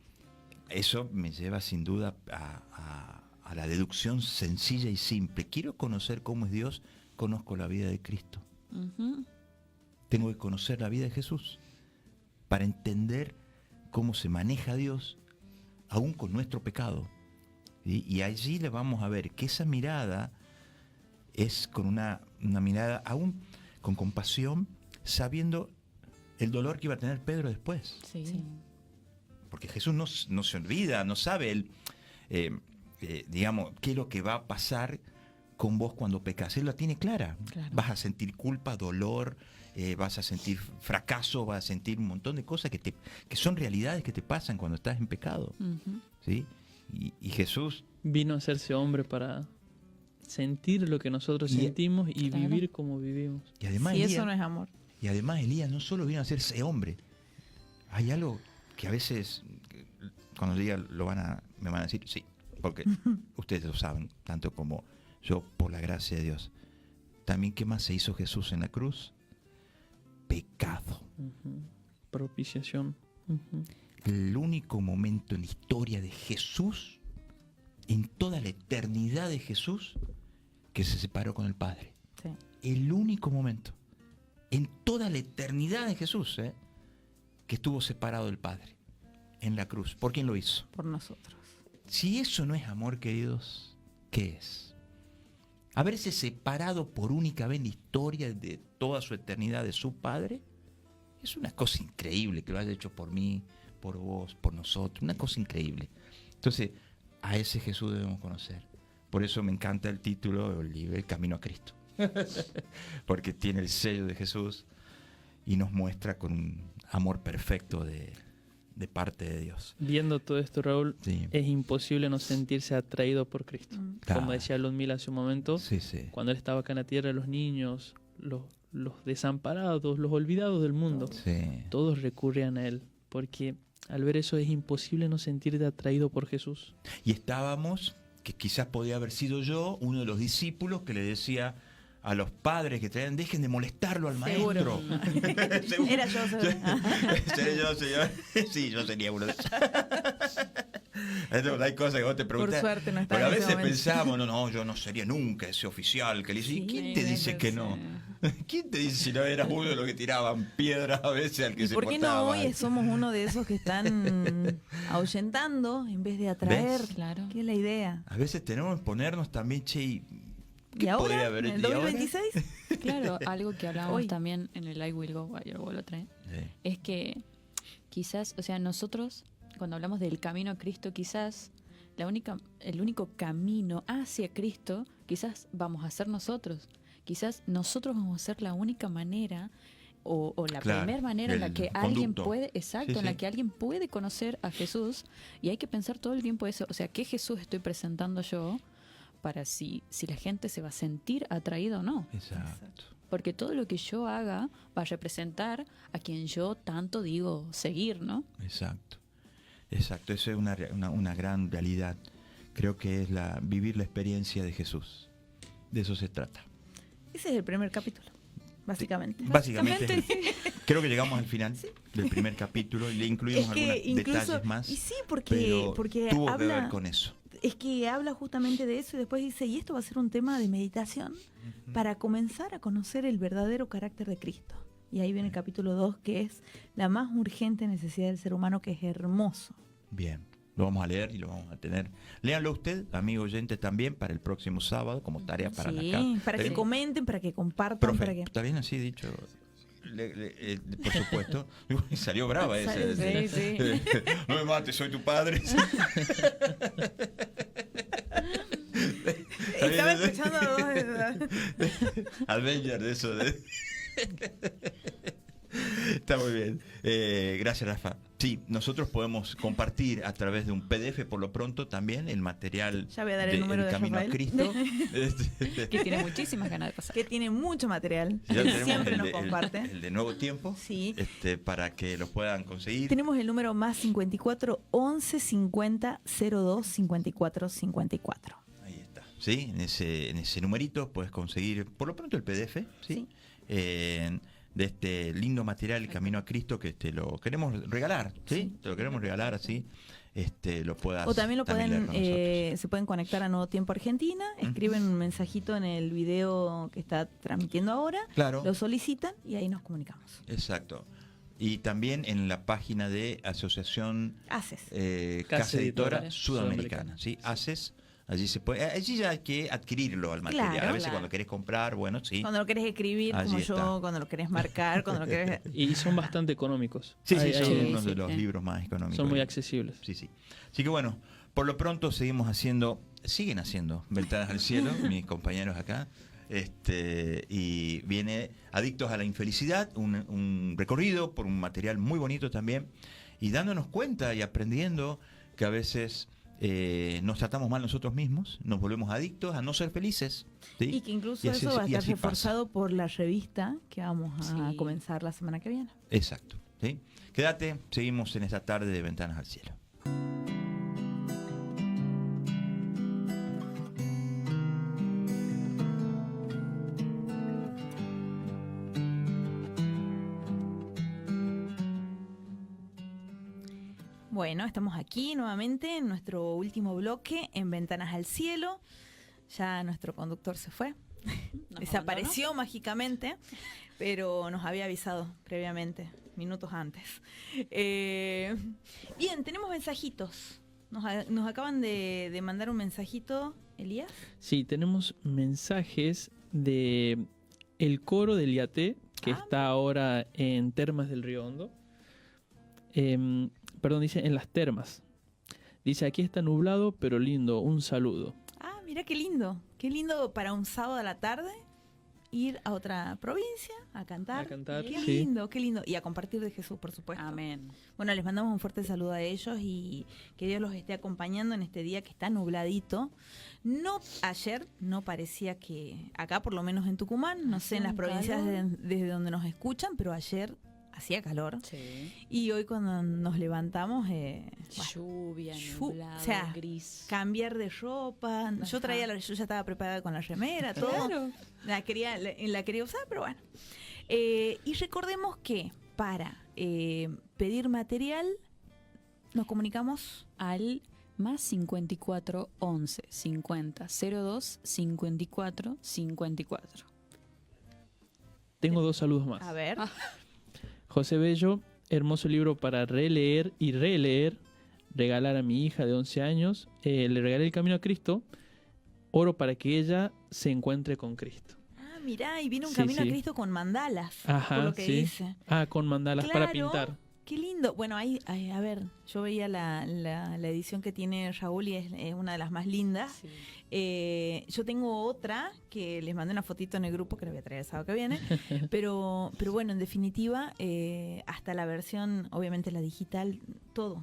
[SPEAKER 1] eso me lleva sin duda a la deducción sencilla y simple. Quiero conocer cómo es Dios, conozco la vida de Cristo. Tengo que conocer la vida de Jesús para entender cómo se maneja Dios, aún con nuestro pecado. Y allí le vamos a ver que esa mirada es con una mirada aún con compasión, sabiendo el dolor que iba a tener Pedro después.
[SPEAKER 4] Sí.
[SPEAKER 1] Porque Jesús no se olvida, no sabe digamos, qué es lo que va a pasar con vos cuando pecas. Él la tiene clara. Claro. Vas a sentir culpa, dolor, vas a sentir fracaso, vas a sentir un montón de cosas que son realidades que te pasan cuando estás en pecado. ¿Sí? Y Jesús
[SPEAKER 2] vino a hacerse hombre para sentir lo que nosotros sentimos y vivir como vivimos.
[SPEAKER 1] Y además,
[SPEAKER 3] Elías, eso no es amor.
[SPEAKER 1] Y además Elías no solo vino a hacerse hombre. Hay algo que a veces, cuando diga me van a decir, sí, porque ustedes lo saben, tanto como yo, por la gracia de Dios. También, ¿qué más se hizo Jesús en la cruz? Pecado.
[SPEAKER 2] Propiciación.
[SPEAKER 1] El único momento en la historia de Jesús, en toda la eternidad de Jesús, que se separó con el Padre.
[SPEAKER 3] Sí.
[SPEAKER 1] El único momento en toda la eternidad de Jesús, que estuvo separado del Padre en la cruz. ¿Por quién lo hizo?
[SPEAKER 3] Por nosotros.
[SPEAKER 1] Si eso no es amor, queridos, ¿qué es? Haberse separado por única vez en la historia de toda su eternidad de su Padre, es una cosa increíble que lo haya hecho por mí, por vos, por nosotros, una cosa increíble. Entonces, a ese Jesús debemos conocer. Por eso me encanta el título del libro, El Camino a Cristo. Porque tiene el sello de Jesús y nos muestra con un amor perfecto de de parte de Dios.
[SPEAKER 2] Viendo todo esto, Raúl,
[SPEAKER 1] Sí.
[SPEAKER 2] es imposible no sentirse atraído por Cristo.
[SPEAKER 1] Claro.
[SPEAKER 2] Como decía Ludmila hace un momento,
[SPEAKER 1] Sí, sí.
[SPEAKER 2] cuando él estaba acá en la tierra, los niños, los desamparados, los olvidados del mundo,
[SPEAKER 1] Sí.
[SPEAKER 2] todos recurrían a él, porque al ver eso es imposible no sentirte atraído por Jesús.
[SPEAKER 1] Y estábamos, que quizás podía haber sido yo, uno de los discípulos que le decía a los padres que traían, dejen de molestarlo al
[SPEAKER 3] Seguro.
[SPEAKER 1] maestro. Seguro.
[SPEAKER 3] Era yo, seguro.
[SPEAKER 1] ¿Seré yo, señor? Sí, yo sería uno de esos. Entonces, hay cosas que vos te preguntas.
[SPEAKER 3] Por suerte no
[SPEAKER 1] Porque
[SPEAKER 3] estaba
[SPEAKER 1] a
[SPEAKER 3] en ese
[SPEAKER 1] veces
[SPEAKER 3] momento.
[SPEAKER 1] pensamos, no, yo no sería nunca ese oficial que le dice, ¿y
[SPEAKER 3] Sí,
[SPEAKER 1] quién te dice que no? ¿Quién te dice si no eras uno de los que tiraban piedras a veces al que
[SPEAKER 3] ¿Y
[SPEAKER 1] se
[SPEAKER 3] por qué
[SPEAKER 1] portaba
[SPEAKER 3] no hoy
[SPEAKER 1] mal?
[SPEAKER 3] somos uno de esos que están ahuyentando en vez de atraer?
[SPEAKER 1] ¿Ves?
[SPEAKER 4] Claro.
[SPEAKER 3] ¿Qué es la idea?
[SPEAKER 1] A veces tenemos que ponernos también, che,
[SPEAKER 3] ¿Y
[SPEAKER 1] podría
[SPEAKER 3] ahora?
[SPEAKER 1] haber
[SPEAKER 3] ¿En el
[SPEAKER 1] hecho? ¿Y ahora?
[SPEAKER 3] 2026?
[SPEAKER 4] Claro, algo que hablábamos
[SPEAKER 3] Hoy.
[SPEAKER 4] también en el I Will Go, ayer vos lo traes,
[SPEAKER 1] Sí.
[SPEAKER 4] es que quizás, o sea, nosotros, cuando hablamos del camino a Cristo, quizás el único camino hacia Cristo, quizás vamos a ser nosotros. Quizás nosotros vamos a ser la única manera o la
[SPEAKER 1] Claro,
[SPEAKER 4] primera manera en la
[SPEAKER 1] el
[SPEAKER 4] que alguien
[SPEAKER 1] conducto.
[SPEAKER 4] puede, exacto,
[SPEAKER 1] Sí,
[SPEAKER 4] en la
[SPEAKER 1] sí.
[SPEAKER 4] que alguien puede conocer a Jesús, y hay que pensar todo el tiempo eso, o sea, ¿qué Jesús estoy presentando yo para si la gente se va a sentir atraída o no?
[SPEAKER 1] Exacto.
[SPEAKER 4] Porque todo lo que yo haga va a representar a quien yo tanto digo seguir, ¿no?
[SPEAKER 1] Exacto. Exacto. Eso es una gran realidad. Creo que es vivir la experiencia de Jesús. De eso se trata.
[SPEAKER 3] Ese es el primer capítulo, básicamente.
[SPEAKER 1] Básicamente, creo que llegamos al final del primer capítulo y le incluimos
[SPEAKER 3] Es que
[SPEAKER 1] algunos
[SPEAKER 3] incluso,
[SPEAKER 1] detalles más.
[SPEAKER 3] y sí,
[SPEAKER 1] pero
[SPEAKER 3] porque
[SPEAKER 1] tuvo que
[SPEAKER 3] habla,
[SPEAKER 1] ver con eso.
[SPEAKER 3] es que habla justamente de eso y después dice, y esto va a ser un tema de meditación para comenzar a conocer el verdadero carácter de Cristo. Y ahí viene el capítulo 2, que es la más urgente necesidad del ser humano, que es hermoso.
[SPEAKER 1] Bien, lo vamos a leer y lo vamos a tener. Léanlo usted, amigo oyente, también para el próximo sábado, como tarea para la casa.
[SPEAKER 3] Sí, para que comenten, para que compartan,
[SPEAKER 1] Profe,
[SPEAKER 3] para que...
[SPEAKER 1] ¿está bien así dicho? Por supuesto. Salió brava esa.
[SPEAKER 3] Sí, sí.
[SPEAKER 1] No me mates, soy tu padre.
[SPEAKER 3] Estaba escuchando a dos.
[SPEAKER 1] Avenger, de eso. Está muy bien. Gracias, Rafa. Sí, nosotros podemos compartir a través de un PDF por lo pronto también el material
[SPEAKER 3] Ya voy a dar el número de
[SPEAKER 1] Camino a
[SPEAKER 3] Rafael.
[SPEAKER 1] Cristo.
[SPEAKER 4] Que tiene muchísimas ganas de pasar.
[SPEAKER 3] Que tiene mucho material.
[SPEAKER 1] Ya tenemos
[SPEAKER 3] Siempre
[SPEAKER 1] el
[SPEAKER 3] nos
[SPEAKER 1] de-
[SPEAKER 3] comparte.
[SPEAKER 1] el de Nuevo Tiempo.
[SPEAKER 3] Sí.
[SPEAKER 1] Para que los puedan conseguir.
[SPEAKER 3] Tenemos el número más 54 11 50 02 54 54.
[SPEAKER 1] Ahí está. Sí, en ese numerito puedes conseguir por lo pronto el PDF, ¿sí? De este lindo material, el Camino a Cristo, que te lo queremos regalar, ¿sí? Te lo queremos regalar así, lo puedas.
[SPEAKER 3] O también lo
[SPEAKER 1] leer
[SPEAKER 3] pueden,
[SPEAKER 1] con nosotros.
[SPEAKER 3] se pueden conectar a Nuevo Tiempo Argentina, escriben un mensajito en el video que está transmitiendo ahora,
[SPEAKER 1] Claro.
[SPEAKER 3] lo solicitan y ahí nos comunicamos.
[SPEAKER 1] Exacto. Y también en la página de Asociación
[SPEAKER 3] Haces.
[SPEAKER 1] Casa Editora
[SPEAKER 2] Editora
[SPEAKER 1] Sudamericana, ¿sí? ACES. Allí se puede, allí ya hay que adquirirlo al material.
[SPEAKER 3] Claro,
[SPEAKER 1] a veces
[SPEAKER 3] claro.
[SPEAKER 1] cuando querés comprar, bueno, sí.
[SPEAKER 3] Cuando lo querés escribir,
[SPEAKER 1] Allí
[SPEAKER 3] como
[SPEAKER 1] está.
[SPEAKER 3] yo, cuando lo querés marcar, cuando lo querés...
[SPEAKER 2] Y son bastante económicos.
[SPEAKER 1] Sí,
[SPEAKER 2] Hay-
[SPEAKER 1] son
[SPEAKER 2] hay-
[SPEAKER 1] uno de
[SPEAKER 4] sí,
[SPEAKER 1] los
[SPEAKER 4] sí.
[SPEAKER 1] libros más económicos.
[SPEAKER 2] son muy accesibles.
[SPEAKER 1] Sí, sí. Así que bueno, por lo pronto siguen haciendo Ventanas al Cielo, mis compañeros acá. Y viene Adictos a la Infelicidad, un recorrido por un material muy bonito también, y dándonos cuenta y aprendiendo que a veces nos tratamos mal nosotros mismos, nos volvemos adictos a no ser felices. ¿sí?
[SPEAKER 3] Y que incluso
[SPEAKER 1] Y así-
[SPEAKER 3] eso va a
[SPEAKER 1] y
[SPEAKER 3] estar
[SPEAKER 1] así pasa.
[SPEAKER 3] reforzado por la revista que vamos a
[SPEAKER 4] Sí.
[SPEAKER 3] comenzar la semana que viene.
[SPEAKER 1] Exacto. ¿sí? Quédate, seguimos en esta tarde de Ventanas al Cielo.
[SPEAKER 3] Bueno, estamos aquí nuevamente en nuestro último bloque en Ventanas al Cielo. Ya nuestro conductor se fue. Desapareció mágicamente, pero nos había avisado previamente, minutos antes. Bien, tenemos mensajitos. Nos acaban de mandar un mensajito, Elías.
[SPEAKER 2] Sí, tenemos mensajes de el coro del IAT, que está ahora en Termas del Río Hondo. Perdón, dice en las termas. Dice, aquí está nublado, pero lindo, un saludo.
[SPEAKER 3] Ah, mira qué lindo para un sábado a la tarde. ir a otra provincia a cantar.
[SPEAKER 2] A cantar,
[SPEAKER 3] Qué
[SPEAKER 2] sí.
[SPEAKER 3] lindo, qué lindo. Y a compartir de Jesús, por supuesto.
[SPEAKER 4] Amén.
[SPEAKER 3] Bueno, les mandamos un fuerte saludo a ellos y que Dios los esté acompañando en este día que está nubladito. No, ayer no parecía que, acá por lo menos en Tucumán, no sé en las
[SPEAKER 4] un
[SPEAKER 3] provincias
[SPEAKER 4] calor.
[SPEAKER 3] desde donde nos escuchan, pero ayer hacía calor.
[SPEAKER 4] Sí.
[SPEAKER 3] Y hoy cuando nos levantamos,
[SPEAKER 4] Lluvia,
[SPEAKER 3] Llu-
[SPEAKER 4] nublado,
[SPEAKER 3] o sea,
[SPEAKER 4] gris.
[SPEAKER 3] cambiar de ropa. Yo
[SPEAKER 4] Ajá.
[SPEAKER 3] traía yo ya estaba preparada con la remera, todo.
[SPEAKER 4] Claro.
[SPEAKER 3] La quería usar, pero bueno. Y recordemos que para pedir material nos comunicamos.
[SPEAKER 4] Al más 54 11 50 02 54 54.
[SPEAKER 2] Tengo 2 saludos más.
[SPEAKER 3] A ver.
[SPEAKER 2] José Bello, hermoso libro para releer y releer. Regalar a mi hija de 11 años. Le regalé El Camino a Cristo. Oro para que ella se encuentre con Cristo.
[SPEAKER 3] Ah, mirá, y viene un
[SPEAKER 2] Sí,
[SPEAKER 3] camino
[SPEAKER 2] sí.
[SPEAKER 3] a Cristo con mandalas,
[SPEAKER 2] Ajá,
[SPEAKER 3] por lo que
[SPEAKER 2] sí.
[SPEAKER 3] dice.
[SPEAKER 2] Ah, con mandalas para
[SPEAKER 3] Claro.
[SPEAKER 2] pintar.
[SPEAKER 3] Qué lindo. Bueno, ahí, a ver, yo veía la edición que tiene Raúl y es una de las más lindas. Yo tengo otra que les mandé una fotito en el grupo que la voy a traer el sábado que viene. pero bueno, en definitiva, hasta la versión, obviamente la digital, todo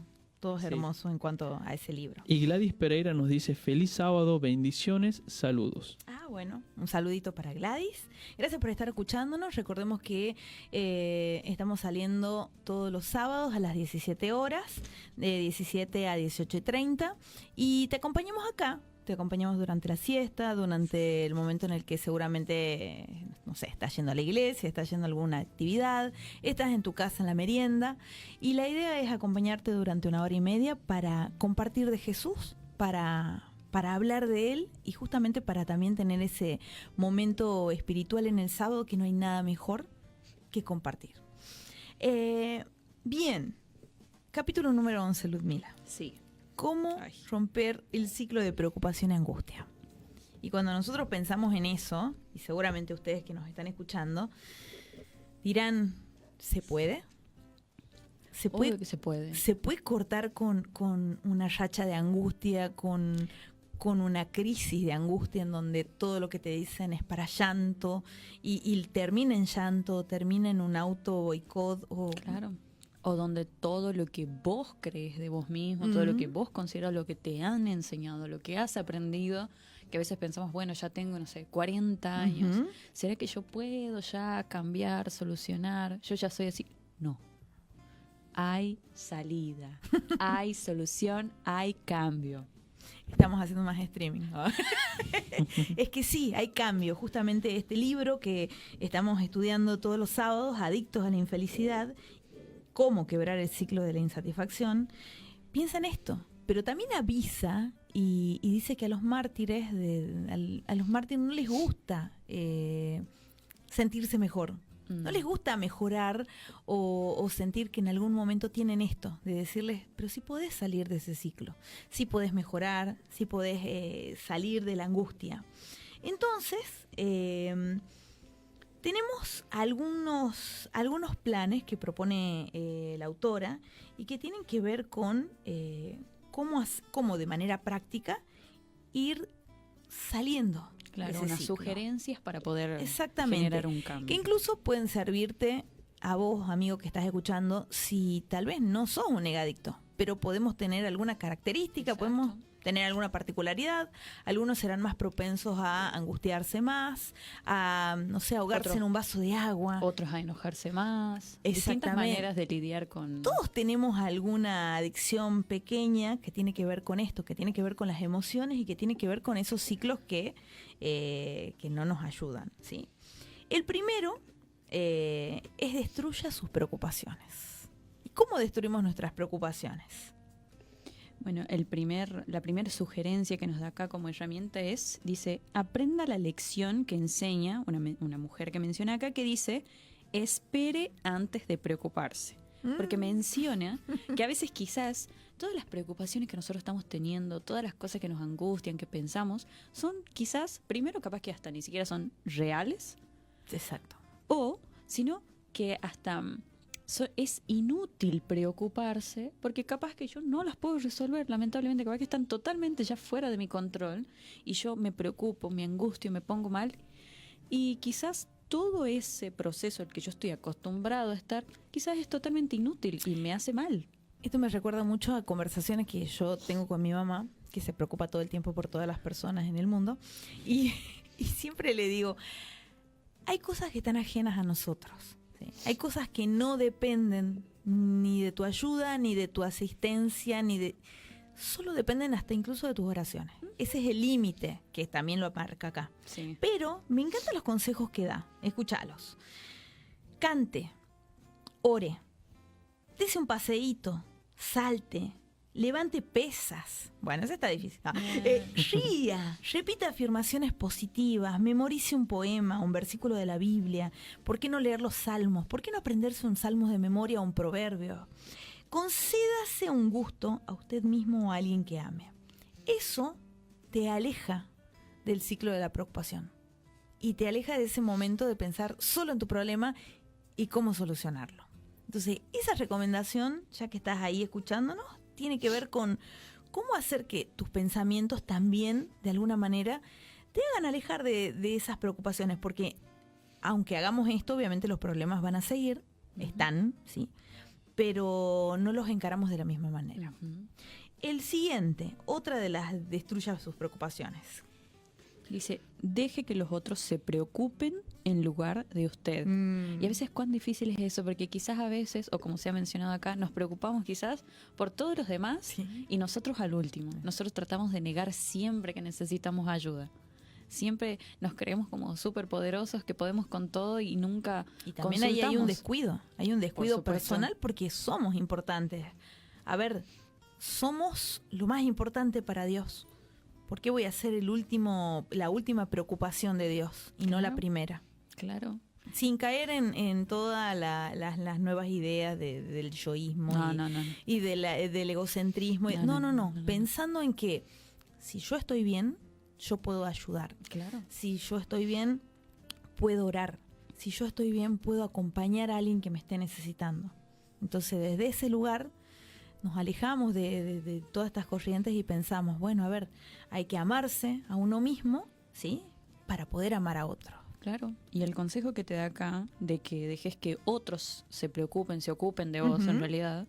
[SPEAKER 3] es
[SPEAKER 2] Sí.
[SPEAKER 3] hermoso en cuanto a ese libro.
[SPEAKER 2] Y Gladys Pereira nos dice: feliz sábado, bendiciones, saludos.
[SPEAKER 3] Ah, bueno, un saludito para Gladys. Gracias por estar escuchándonos. Recordemos que estamos saliendo todos los sábados a las 17 horas, de 17 a 18:30. Y te acompañamos acá. Te acompañamos durante la siesta, durante el momento en el que seguramente, no sé, estás yendo a la iglesia, estás yendo a alguna actividad, estás en tu casa en la merienda. Y la idea es acompañarte durante 1 hora y media para compartir de Jesús, para hablar de Él y justamente para también tener ese momento espiritual en el sábado que no hay nada mejor que compartir. Bien, capítulo número 11, Ludmila.
[SPEAKER 4] Sí.
[SPEAKER 3] ¿Cómo
[SPEAKER 4] Ay.
[SPEAKER 3] romper el ciclo de preocupación y angustia? Y cuando nosotros pensamos en eso, y seguramente ustedes que nos están escuchando, dirán, ¿se puede? ¿Se puede,
[SPEAKER 4] Obvio que se puede.
[SPEAKER 3] ¿se puede cortar con una racha de angustia, con una crisis de angustia en donde todo lo que te dicen es para llanto y termina en llanto, termina en un auto boicot?
[SPEAKER 4] Claro. O donde todo lo que vos crees de vos mismo, todo lo que vos consideras, lo que te han enseñado, lo que has aprendido, que a veces pensamos, bueno, ya tengo, no sé, 40 años.
[SPEAKER 3] Ujú.
[SPEAKER 4] ¿Será que yo puedo ya cambiar, solucionar? Yo ya soy así. No. Hay salida, hay solución, hay cambio.
[SPEAKER 3] Estamos haciendo más streaming. Es que sí, hay cambio. Justamente este libro que estamos estudiando todos los sábados, Adictos a la Infelicidad, cómo quebrar el ciclo de la insatisfacción, piensa en esto, pero también avisa y dice que a los mártires, a los mártires no les gusta sentirse mejor. No les gusta mejorar o sentir que en algún momento tienen esto, de decirles, pero sí podés salir de ese ciclo, sí podés mejorar, sí podés salir de la angustia. Entonces, tenemos algunos planes que propone la autora y que tienen que ver con cómo de manera práctica ir saliendo.
[SPEAKER 4] Claro,
[SPEAKER 3] de ese
[SPEAKER 4] unas
[SPEAKER 3] ciclo.
[SPEAKER 4] sugerencias para poder
[SPEAKER 3] Exactamente.
[SPEAKER 4] generar un cambio.
[SPEAKER 3] Que incluso pueden servirte a vos, amigo que estás escuchando, si tal vez no sos un negadicto, pero podemos tener alguna característica,
[SPEAKER 4] Exacto.
[SPEAKER 3] podemos tener alguna particularidad. Algunos serán más propensos a angustiarse más, a, no sé, ahogarse
[SPEAKER 4] Otros-
[SPEAKER 3] en un vaso de agua.
[SPEAKER 4] Otros a enojarse más. Distintas
[SPEAKER 3] Exactamente.
[SPEAKER 4] maneras de lidiar con...
[SPEAKER 3] Todos tenemos alguna adicción pequeña que tiene que ver con esto, que tiene que ver con las emociones y que tiene que ver con esos ciclos que no nos ayudan, ¿sí? El primero es destruya sus preocupaciones. ¿Y cómo destruimos nuestras preocupaciones?
[SPEAKER 4] Bueno, la primera sugerencia que nos da acá como herramienta dice, aprenda la lección que enseña una mujer que menciona acá, que dice, espere antes de preocuparse. Porque menciona que a veces quizás todas las preocupaciones que nosotros estamos teniendo, todas las cosas que nos angustian, que pensamos, son quizás, primero capaz que hasta ni siquiera son reales,
[SPEAKER 3] Exacto.
[SPEAKER 4] o sino que hasta es inútil preocuparse porque capaz que yo no las puedo resolver, lamentablemente, capaz que están totalmente ya fuera de mi control y yo me preocupo, me angustio, me pongo mal Y quizás todo ese proceso al que yo estoy acostumbrado a estar, quizás es totalmente inútil y me hace mal.
[SPEAKER 3] Esto me recuerda mucho a conversaciones que yo tengo con mi mamá, que se preocupa todo el tiempo por todas las personas en el mundo. Y siempre le digo, hay cosas que están ajenas a nosotros. ¿Sí? Hay cosas que no dependen ni de tu ayuda, ni de tu asistencia, solo dependen hasta incluso de tus oraciones. Ese es el límite que también lo marca acá.
[SPEAKER 4] Sí.
[SPEAKER 3] Pero me encantan los consejos que da. Escúchalos. Cante, ore, dése un paseíto, salte, levante pesas. Bueno, eso está difícil. Ría, repita afirmaciones positivas, memorice un poema, un versículo de la Biblia. ¿Por qué no leer los salmos? ¿Por qué no aprenderse un salmo de memoria o un proverbio? Concédase un gusto a usted mismo o a alguien que ame. Eso te aleja del ciclo de la preocupación y te aleja de ese momento de pensar solo en tu problema y cómo solucionarlo. Entonces, esa recomendación, ya que estás ahí escuchándonos, tiene que ver con cómo hacer que tus pensamientos también, de alguna manera, te hagan alejar de esas preocupaciones, porque aunque hagamos esto, obviamente los problemas van a seguir, están, ¿sí? Pero no los encaramos de la misma manera. El siguiente, otra de las destruya sus preocupaciones.
[SPEAKER 4] Dice, deje que los otros se preocupen en lugar de usted. Y a veces cuán difícil es eso, porque quizás a veces, o como se ha mencionado acá, nos preocupamos quizás por todos los demás, sí, y nosotros al último. Nosotros tratamos de negar siempre que necesitamos ayuda. Siempre nos creemos como súper poderosos, que podemos con todo y nunca
[SPEAKER 3] Y también ahí hay un descuido personal, porque somos importantes. A ver, somos lo más importante para Dios. ¿Por qué voy a ser la última preocupación de Dios y no la primera?
[SPEAKER 4] Claro.
[SPEAKER 3] Sin caer en todas las nuevas ideas del yoísmo y del egocentrismo. No. Pensando en que si yo estoy bien, yo puedo ayudar.
[SPEAKER 4] Claro.
[SPEAKER 3] Si yo estoy bien, puedo orar. Si yo estoy bien, puedo acompañar a alguien que me esté necesitando. Entonces, desde ese lugar nos alejamos de todas estas corrientes y pensamos, bueno, a ver, hay que amarse a uno mismo, ¿sí? Para poder amar a otro.
[SPEAKER 4] Claro. Y el consejo que te da acá, de que dejes que otros se ocupen de vos, en realidad,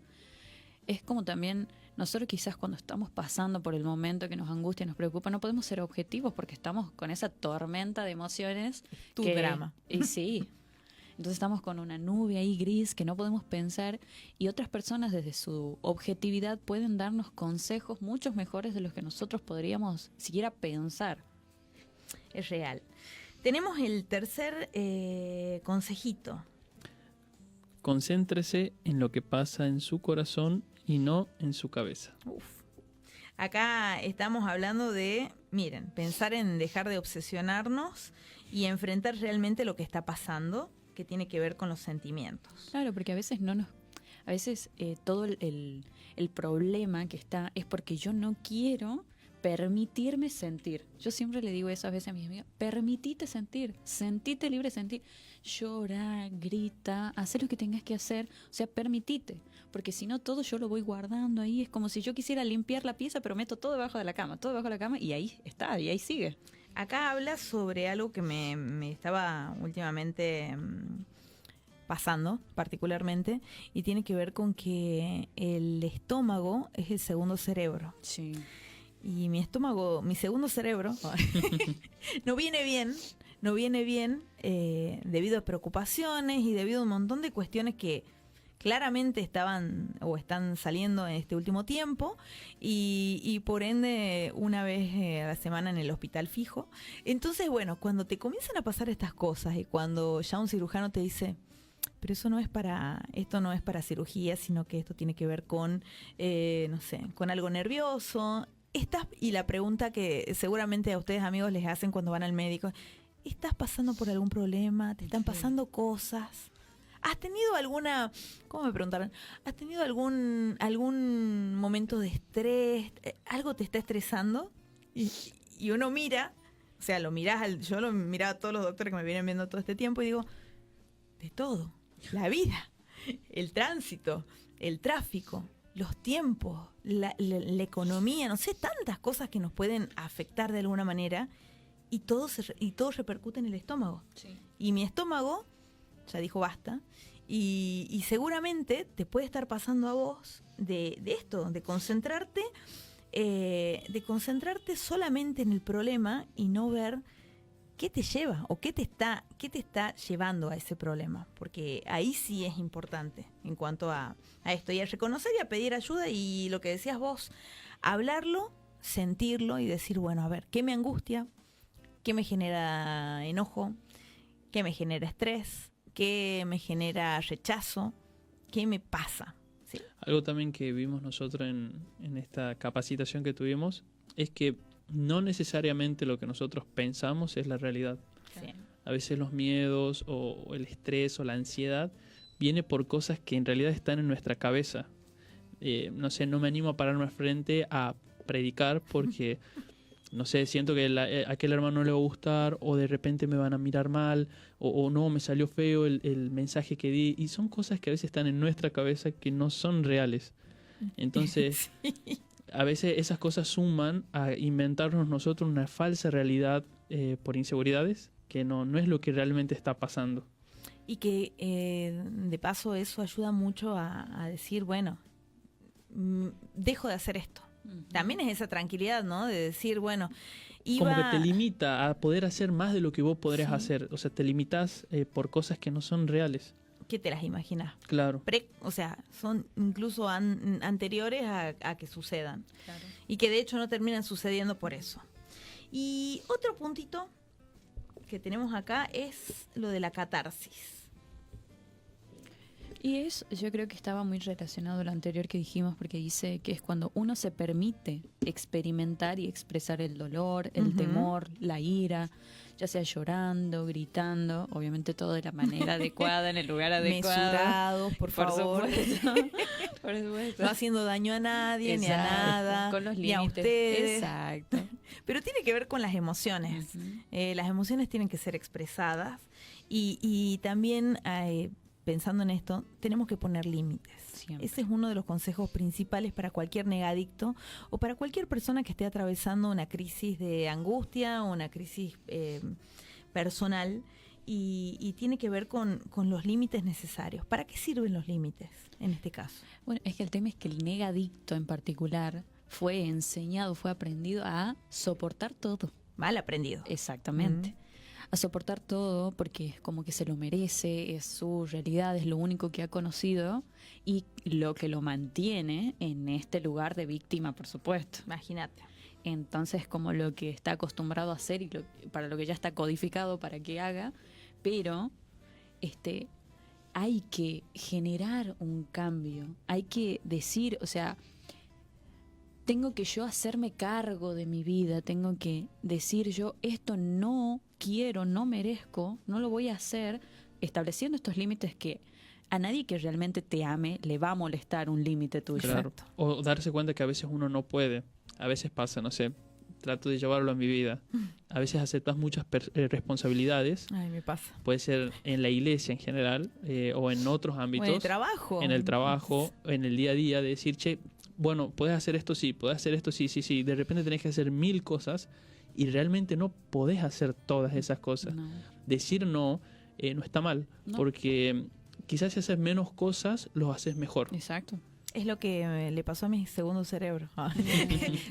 [SPEAKER 4] es como también nosotros quizás cuando estamos pasando por el momento que nos angustia, nos preocupa, no podemos ser objetivos porque estamos con esa tormenta de emociones.
[SPEAKER 3] Tu drama.
[SPEAKER 4] Y sí. Entonces estamos con una nube ahí gris que no podemos pensar, y otras personas desde su objetividad pueden darnos consejos muchos mejores de los que nosotros podríamos siquiera pensar.
[SPEAKER 3] Es real. Tenemos el tercer consejito.
[SPEAKER 2] Concéntrese en lo que pasa en su corazón y no en su cabeza.
[SPEAKER 3] Acá estamos hablando de, miren, pensar en dejar de obsesionarnos y enfrentar realmente lo que está pasando, que tiene que ver con los sentimientos.
[SPEAKER 4] Claro, porque a veces todo el problema que está es porque yo no quiero permitirme sentir. Yo siempre le digo eso a veces a mis amigas, permitite sentir, sentite libre de sentir, llora, grita, haz lo que tengas que hacer, o sea, permitite, porque si no todo yo lo voy guardando ahí, es como si yo quisiera limpiar la pieza, pero meto todo debajo de la cama, y ahí está, y ahí sigue.
[SPEAKER 3] Acá habla sobre algo que me estaba últimamente pasando particularmente, y tiene que ver con que el estómago es el segundo cerebro.
[SPEAKER 4] Sí.
[SPEAKER 3] Y mi segundo cerebro, no viene bien debido a preocupaciones y debido a un montón de cuestiones que claramente estaban o están saliendo en este último tiempo y por ende una vez a la semana en el hospital fijo. Entonces, bueno, cuando te comienzan a pasar estas cosas y cuando ya un cirujano te dice, pero esto no es para cirugía, sino que esto tiene que ver con, con algo nervioso. Y la pregunta que seguramente a ustedes, amigos, les hacen cuando van al médico, ¿estás pasando por algún problema? ¿Te están pasando cosas? ¿Has tenido cómo me preguntaron? ¿Has tenido algún momento de estrés? ¿Algo te está estresando? Y uno mira, o sea, yo lo miraba a todos los doctores que me vienen viendo todo este tiempo y digo, de todo, la vida, el tránsito, el tráfico, los tiempos, la economía, no sé, tantas cosas que nos pueden afectar de alguna manera y todo repercute en el estómago.
[SPEAKER 4] Sí.
[SPEAKER 3] Y mi estómago ya dijo basta. Y seguramente te puede estar pasando a vos de esto, de concentrarte solamente en el problema y no ver qué te lleva o qué te está llevando a ese problema. Porque ahí sí es importante en cuanto a esto. Y a reconocer y a pedir ayuda y lo que decías vos, hablarlo, sentirlo y decir, bueno, a ver, ¿qué me angustia? ¿Qué me genera enojo? ¿Qué me genera estrés? ¿Qué me genera rechazo? ¿Qué me pasa? ¿Sí?
[SPEAKER 2] Algo también que vimos nosotros en esta capacitación que tuvimos es que no necesariamente lo que nosotros pensamos es la realidad.
[SPEAKER 3] Sí.
[SPEAKER 2] A veces los miedos o el estrés o la ansiedad viene por cosas que en realidad están en nuestra cabeza. No sé, no me animo a pararme al frente a predicar porque, no sé, siento que a aquel hermano no le va a gustar o de repente me van a mirar mal o no, me salió feo el mensaje que di. Y son cosas que a veces están en nuestra cabeza que no son reales. Entonces,
[SPEAKER 3] Sí.
[SPEAKER 2] a veces esas cosas suman a inventarnos nosotros una falsa realidad por inseguridades que no es lo que realmente está pasando.
[SPEAKER 3] Y que de paso eso ayuda mucho a decir, bueno, dejo de hacer esto. También es esa tranquilidad, ¿no? De decir, bueno,
[SPEAKER 2] Como que te limita a poder hacer más de lo que vos podrías
[SPEAKER 3] Sí.
[SPEAKER 2] hacer. O sea, te limitas por cosas que no son reales.
[SPEAKER 3] ¿Qué te las imaginas?
[SPEAKER 2] Claro.
[SPEAKER 3] O sea, son incluso anteriores a que sucedan.
[SPEAKER 4] Claro.
[SPEAKER 3] Y que de hecho no terminan sucediendo por eso. Y otro puntito que tenemos acá es lo de la catarsis.
[SPEAKER 4] Y yo creo que estaba muy relacionado a lo anterior que dijimos, porque dice que es cuando uno se permite experimentar y expresar el dolor, el temor, la ira, ya sea llorando, gritando, obviamente todo de la manera adecuada, en el lugar adecuado.
[SPEAKER 3] Mesurados, por favor.
[SPEAKER 4] Supuesto. Por supuesto.
[SPEAKER 3] No haciendo daño a nadie, ni a
[SPEAKER 4] Exacto,
[SPEAKER 3] nada,
[SPEAKER 4] con los
[SPEAKER 3] ni a
[SPEAKER 4] límites.
[SPEAKER 3] ustedes.
[SPEAKER 4] Exacto.
[SPEAKER 3] Pero tiene que ver con las emociones. Las emociones tienen que ser expresadas y también, pensando en esto, tenemos que poner límites.
[SPEAKER 4] Siempre.
[SPEAKER 3] Ese es uno de los consejos principales para cualquier negadicto o para cualquier persona que esté atravesando una crisis de angustia o una crisis personal y tiene que ver con los límites necesarios. ¿Para qué sirven los límites en este caso?
[SPEAKER 4] Bueno, es que el tema es que el negadicto en particular fue enseñado, fue aprendido a soportar todo.
[SPEAKER 3] Mal aprendido.
[SPEAKER 4] Exactamente. A soportar todo porque es como que se lo merece, es su realidad, es lo único que ha conocido y lo que lo mantiene en este lugar de víctima, por supuesto.
[SPEAKER 3] Imagínate.
[SPEAKER 4] Entonces, como lo que está acostumbrado a hacer y para lo que ya está codificado para que haga, pero hay que generar un cambio, hay que decir, o sea, tengo que yo hacerme cargo de mi vida, tengo que decir yo, esto no quiero, no merezco, no lo voy a hacer, estableciendo estos límites que a nadie que realmente te ame le va a molestar un límite tuyo.
[SPEAKER 2] Claro. O darse cuenta que a veces uno no puede. A veces pasa, no sé, trato de llevarlo a mi vida. A veces aceptas muchas responsabilidades.
[SPEAKER 3] Ay, me pasa.
[SPEAKER 2] Puede ser en la iglesia en general o en otros ámbitos.
[SPEAKER 3] O en el trabajo.
[SPEAKER 2] En el trabajo, en el día a día, de decir, che, bueno, puedes hacer esto, sí, puedes hacer esto, sí, sí, sí. De repente tenés que hacer 1000 cosas y realmente no podés hacer todas esas cosas.
[SPEAKER 4] No.
[SPEAKER 2] Decir no está mal,
[SPEAKER 4] No.
[SPEAKER 2] porque quizás si haces menos cosas, los haces mejor.
[SPEAKER 4] Exacto.
[SPEAKER 3] Es lo que le pasó a mi segundo cerebro.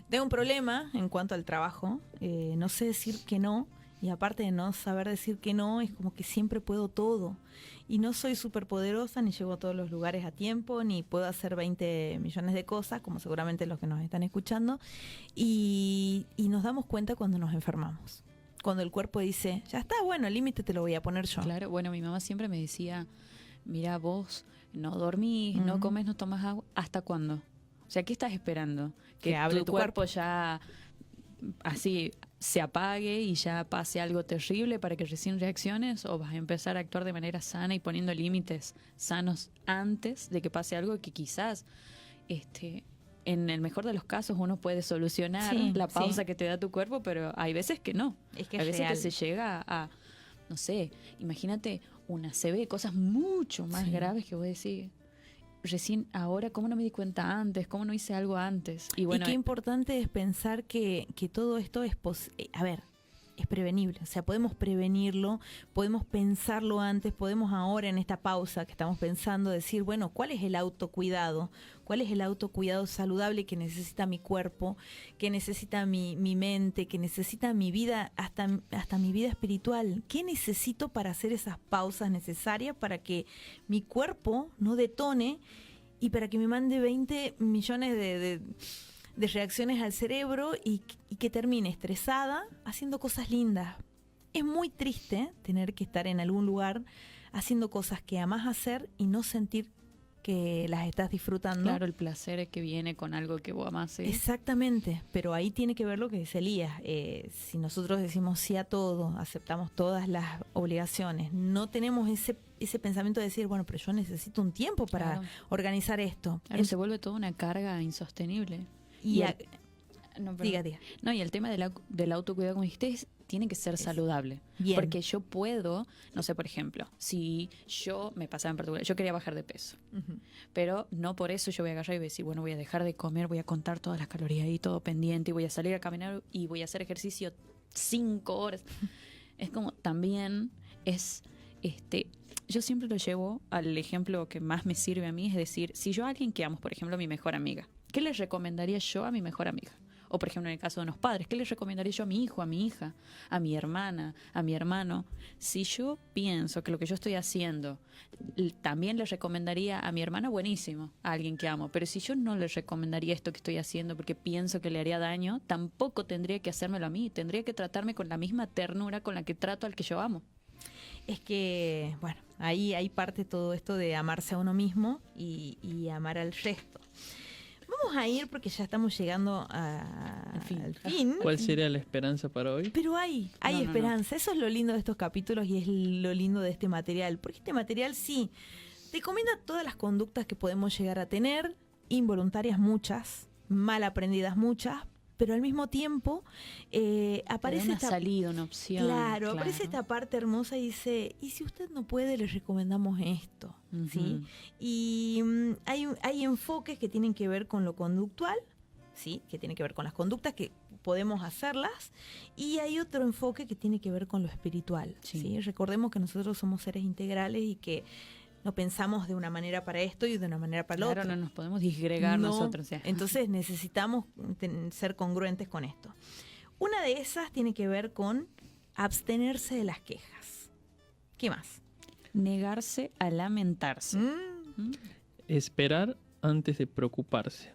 [SPEAKER 3] Tengo un problema en cuanto al trabajo. No sé decir que no. Y aparte de no saber decir que no, es como que siempre puedo todo. Y no soy súper poderosa, ni llego a todos los lugares a tiempo, ni puedo hacer 20 millones de cosas, como seguramente los que nos están escuchando. Y nos damos cuenta cuando nos enfermamos. Cuando el cuerpo dice, ya está, bueno, el límite te lo voy a poner yo.
[SPEAKER 4] Claro, bueno, mi mamá siempre me decía, mira, vos no dormís, no comes, no tomas agua, ¿hasta cuándo? O sea, ¿qué estás esperando?
[SPEAKER 3] Que hable tu
[SPEAKER 4] cuerpo ya así se apague y ya pase algo terrible para que recién reacciones, o vas a empezar a actuar de manera sana y poniendo límites sanos antes de que pase algo que quizás en el mejor de los casos uno puede solucionar
[SPEAKER 3] Sí,
[SPEAKER 4] la pausa
[SPEAKER 3] sí.
[SPEAKER 4] que te da tu cuerpo, pero hay veces que no.
[SPEAKER 3] Es que
[SPEAKER 4] Hay
[SPEAKER 3] es
[SPEAKER 4] veces
[SPEAKER 3] real.
[SPEAKER 4] que se llega a, no sé, imagínate una CB, cosas mucho más
[SPEAKER 3] Sí.
[SPEAKER 4] graves que voy a decir. Recién ahora, ¿cómo no me di cuenta antes? ¿Cómo no hice algo antes? Y bueno,
[SPEAKER 3] y qué importante es pensar que todo esto es a ver, es prevenible. O sea, podemos prevenirlo, podemos pensarlo antes, podemos ahora en esta pausa que estamos pensando decir, bueno, ¿cuál es el autocuidado? ¿Cuál es el autocuidado saludable que necesita mi cuerpo, que necesita mi mente, que necesita mi vida, hasta mi vida espiritual? ¿Qué necesito para hacer esas pausas necesarias para que mi cuerpo no detone y para que me mande 20 millones de reacciones al cerebro y que termine estresada haciendo cosas lindas? Es muy triste tener que estar en algún lugar haciendo cosas que amás hacer y no sentir que las estás disfrutando.
[SPEAKER 4] Claro, el placer que viene con algo que vos amás. ¿Sí?
[SPEAKER 3] Exactamente, pero ahí tiene que ver lo que dice Elías. Si nosotros decimos sí a todo, aceptamos todas las obligaciones, no tenemos ese pensamiento de decir, bueno, pero yo necesito un tiempo para organizar esto.
[SPEAKER 4] Claro, se vuelve toda una carga insostenible.
[SPEAKER 3] Diga.
[SPEAKER 4] No, y el tema del autocuidado, como dijiste, tiene que ser saludable.
[SPEAKER 3] Bien.
[SPEAKER 4] Porque yo puedo, no sé, por ejemplo, si yo me pasaba en particular, yo quería bajar de peso, pero no por eso yo voy a agarrar y voy a decir, bueno, voy a dejar de comer, voy a contar todas las calorías ahí, todo pendiente, y voy a salir a caminar y voy a hacer ejercicio 5 horas. Es como, también es, yo siempre lo llevo al ejemplo que más me sirve a mí, es decir, si yo a alguien que amo, por ejemplo, a mi mejor amiga, ¿qué le recomendaría yo a mi mejor amiga? O, por ejemplo, en el caso de unos padres, ¿qué les recomendaría yo a mi hijo, a mi hija, a mi hermana, a mi hermano? Si yo pienso que lo que yo estoy haciendo también le recomendaría a mi hermana, buenísimo, a alguien que amo. Pero si yo no le recomendaría esto que estoy haciendo porque pienso que le haría daño, tampoco tendría que hacérmelo a mí. Tendría que tratarme con la misma ternura con la que trato al que yo amo.
[SPEAKER 3] Es que, bueno, ahí parte todo esto de amarse a uno mismo y amar al resto. Vamos a ir porque ya estamos llegando al fin.
[SPEAKER 2] ¿Cuál sería la esperanza para hoy?
[SPEAKER 3] Pero hay esperanza. Eso es lo lindo de estos capítulos y es lo lindo de este material. Porque este material sí te comenta todas las conductas que podemos llegar a tener, involuntarias muchas, mal aprendidas muchas, pero al mismo tiempo aparece
[SPEAKER 4] una salida, una opción.
[SPEAKER 3] Claro, aparece esta parte hermosa y dice, y si usted no puede, le recomendamos esto. ¿Sí? Y hay enfoques que tienen que ver con lo conductual, ¿sí? Que tiene que ver con las conductas que podemos hacerlas, y hay otro enfoque que tiene que ver con lo espiritual. ¿Sí? Recordemos que nosotros somos seres integrales y que no pensamos de una manera para esto y de una manera para lo otro.
[SPEAKER 4] Claro, no nos podemos disgregar nosotros.
[SPEAKER 3] Entonces necesitamos ser congruentes con esto. Una de esas tiene que ver con abstenerse de las quejas. ¿Qué más?
[SPEAKER 4] Negarse a lamentarse.
[SPEAKER 2] Esperar antes de preocuparse.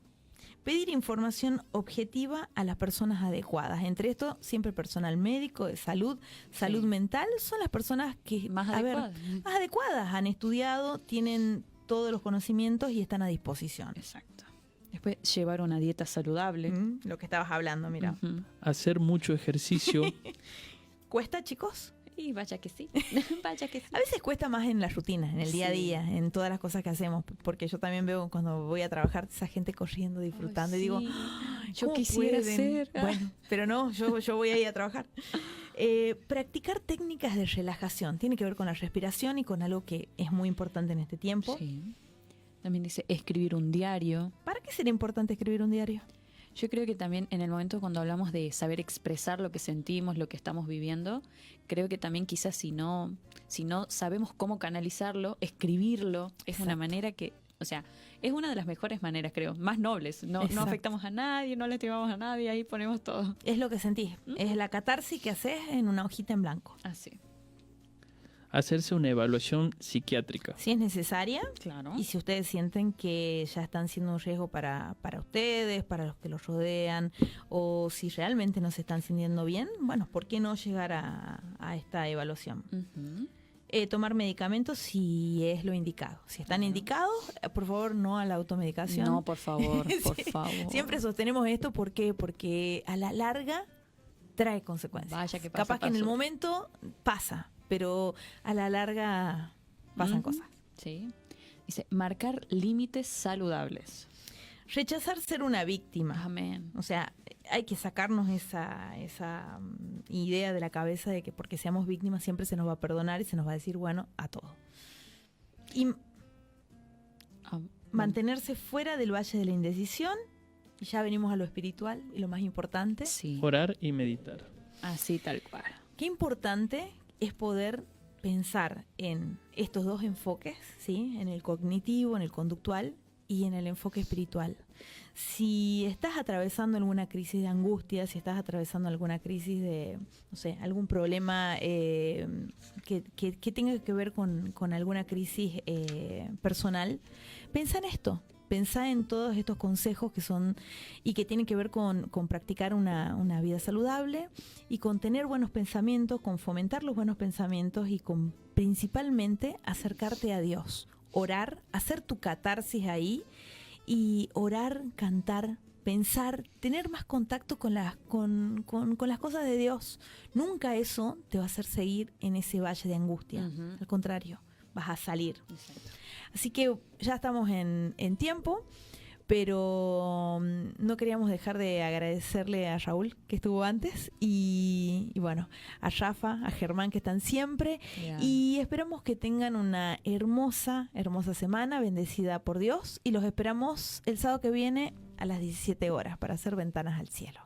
[SPEAKER 3] Pedir información objetiva a las personas adecuadas. Entre esto, siempre personal médico, de salud mental, son las personas que
[SPEAKER 4] más
[SPEAKER 3] adecuadas, han estudiado, tienen todos los conocimientos y están a disposición.
[SPEAKER 4] Exacto. Después, llevar una dieta saludable.
[SPEAKER 3] Lo que estabas hablando, mira.
[SPEAKER 2] Hacer mucho ejercicio.
[SPEAKER 3] ¿Cuesta, chicos?
[SPEAKER 4] Y vaya que sí. Vaya que sí.
[SPEAKER 3] A veces cuesta más en las rutinas, en el día a día, en todas las cosas que hacemos, porque yo también veo cuando voy a trabajar esa gente corriendo, disfrutando, y digo,
[SPEAKER 4] yo quisiera ser.
[SPEAKER 3] Bueno, pero no, yo voy a ir a trabajar. Practicar técnicas de relajación tiene que ver con la respiración y con algo que es muy importante en este tiempo.
[SPEAKER 4] Sí. También dice escribir un diario.
[SPEAKER 3] ¿Para qué sería importante escribir un diario?
[SPEAKER 4] Yo creo que también en el momento cuando hablamos de saber expresar lo que sentimos, lo que estamos viviendo, creo que también quizás si no sabemos cómo canalizarlo, escribirlo es una manera que, o sea, es una de las mejores maneras, creo, más nobles. No afectamos a nadie, no lastimamos a nadie, ahí ponemos todo.
[SPEAKER 3] Es lo que sentís, es la catarsis que haces en una hojita en blanco.
[SPEAKER 4] Así.
[SPEAKER 2] Hacerse una evaluación psiquiátrica.
[SPEAKER 3] Si es necesaria,
[SPEAKER 4] claro.
[SPEAKER 3] Y si ustedes sienten que ya están siendo un riesgo para ustedes, para los que los rodean, o si realmente no se están sintiendo bien, bueno, ¿por qué no llegar a esta evaluación? Tomar medicamentos si es lo indicado. Si están indicados, por favor, no a la automedicación.
[SPEAKER 4] No, por favor, por favor.
[SPEAKER 3] Siempre sostenemos esto, ¿por qué? Porque a la larga trae consecuencias.
[SPEAKER 4] Vaya que pasa.
[SPEAKER 3] Capaz que en el momento pasa, pero a la larga pasan cosas.
[SPEAKER 4] Sí. Dice, marcar límites saludables.
[SPEAKER 3] Rechazar ser una víctima.
[SPEAKER 4] Amén.
[SPEAKER 3] O sea, hay que sacarnos esa idea de la cabeza de que porque seamos víctimas siempre se nos va a perdonar y se nos va a decir bueno a todo. Y mantenerse fuera del valle de la indecisión. Y ya venimos a lo espiritual y lo más importante.
[SPEAKER 4] Sí.
[SPEAKER 2] Orar y meditar.
[SPEAKER 4] Así tal cual.
[SPEAKER 3] Qué importante es poder pensar en estos dos enfoques, ¿sí? En el cognitivo, en el conductual y en el enfoque espiritual. Si estás atravesando alguna crisis de angustia, si estás atravesando alguna crisis de, no sé, algún problema que tenga que ver con alguna crisis personal, pensá en esto. Pensá en todos estos consejos que son y que tienen que ver con practicar una vida saludable y con tener buenos pensamientos, con fomentar los buenos pensamientos y con principalmente acercarte a Dios, orar, hacer tu catarsis ahí y orar, cantar, pensar, tener más contacto con las cosas de Dios. Nunca eso te va a hacer seguir en ese valle de angustia. Uh-huh. Al contrario, vas a salir. Exacto. Así que ya estamos en tiempo, pero no queríamos dejar de agradecerle a Raúl, que estuvo antes, y bueno, a Rafa, a Germán, que están siempre, y esperamos que tengan una hermosa, hermosa semana, bendecida por Dios, y los esperamos el sábado que viene a las 17 horas para hacer Ventanas al Cielo.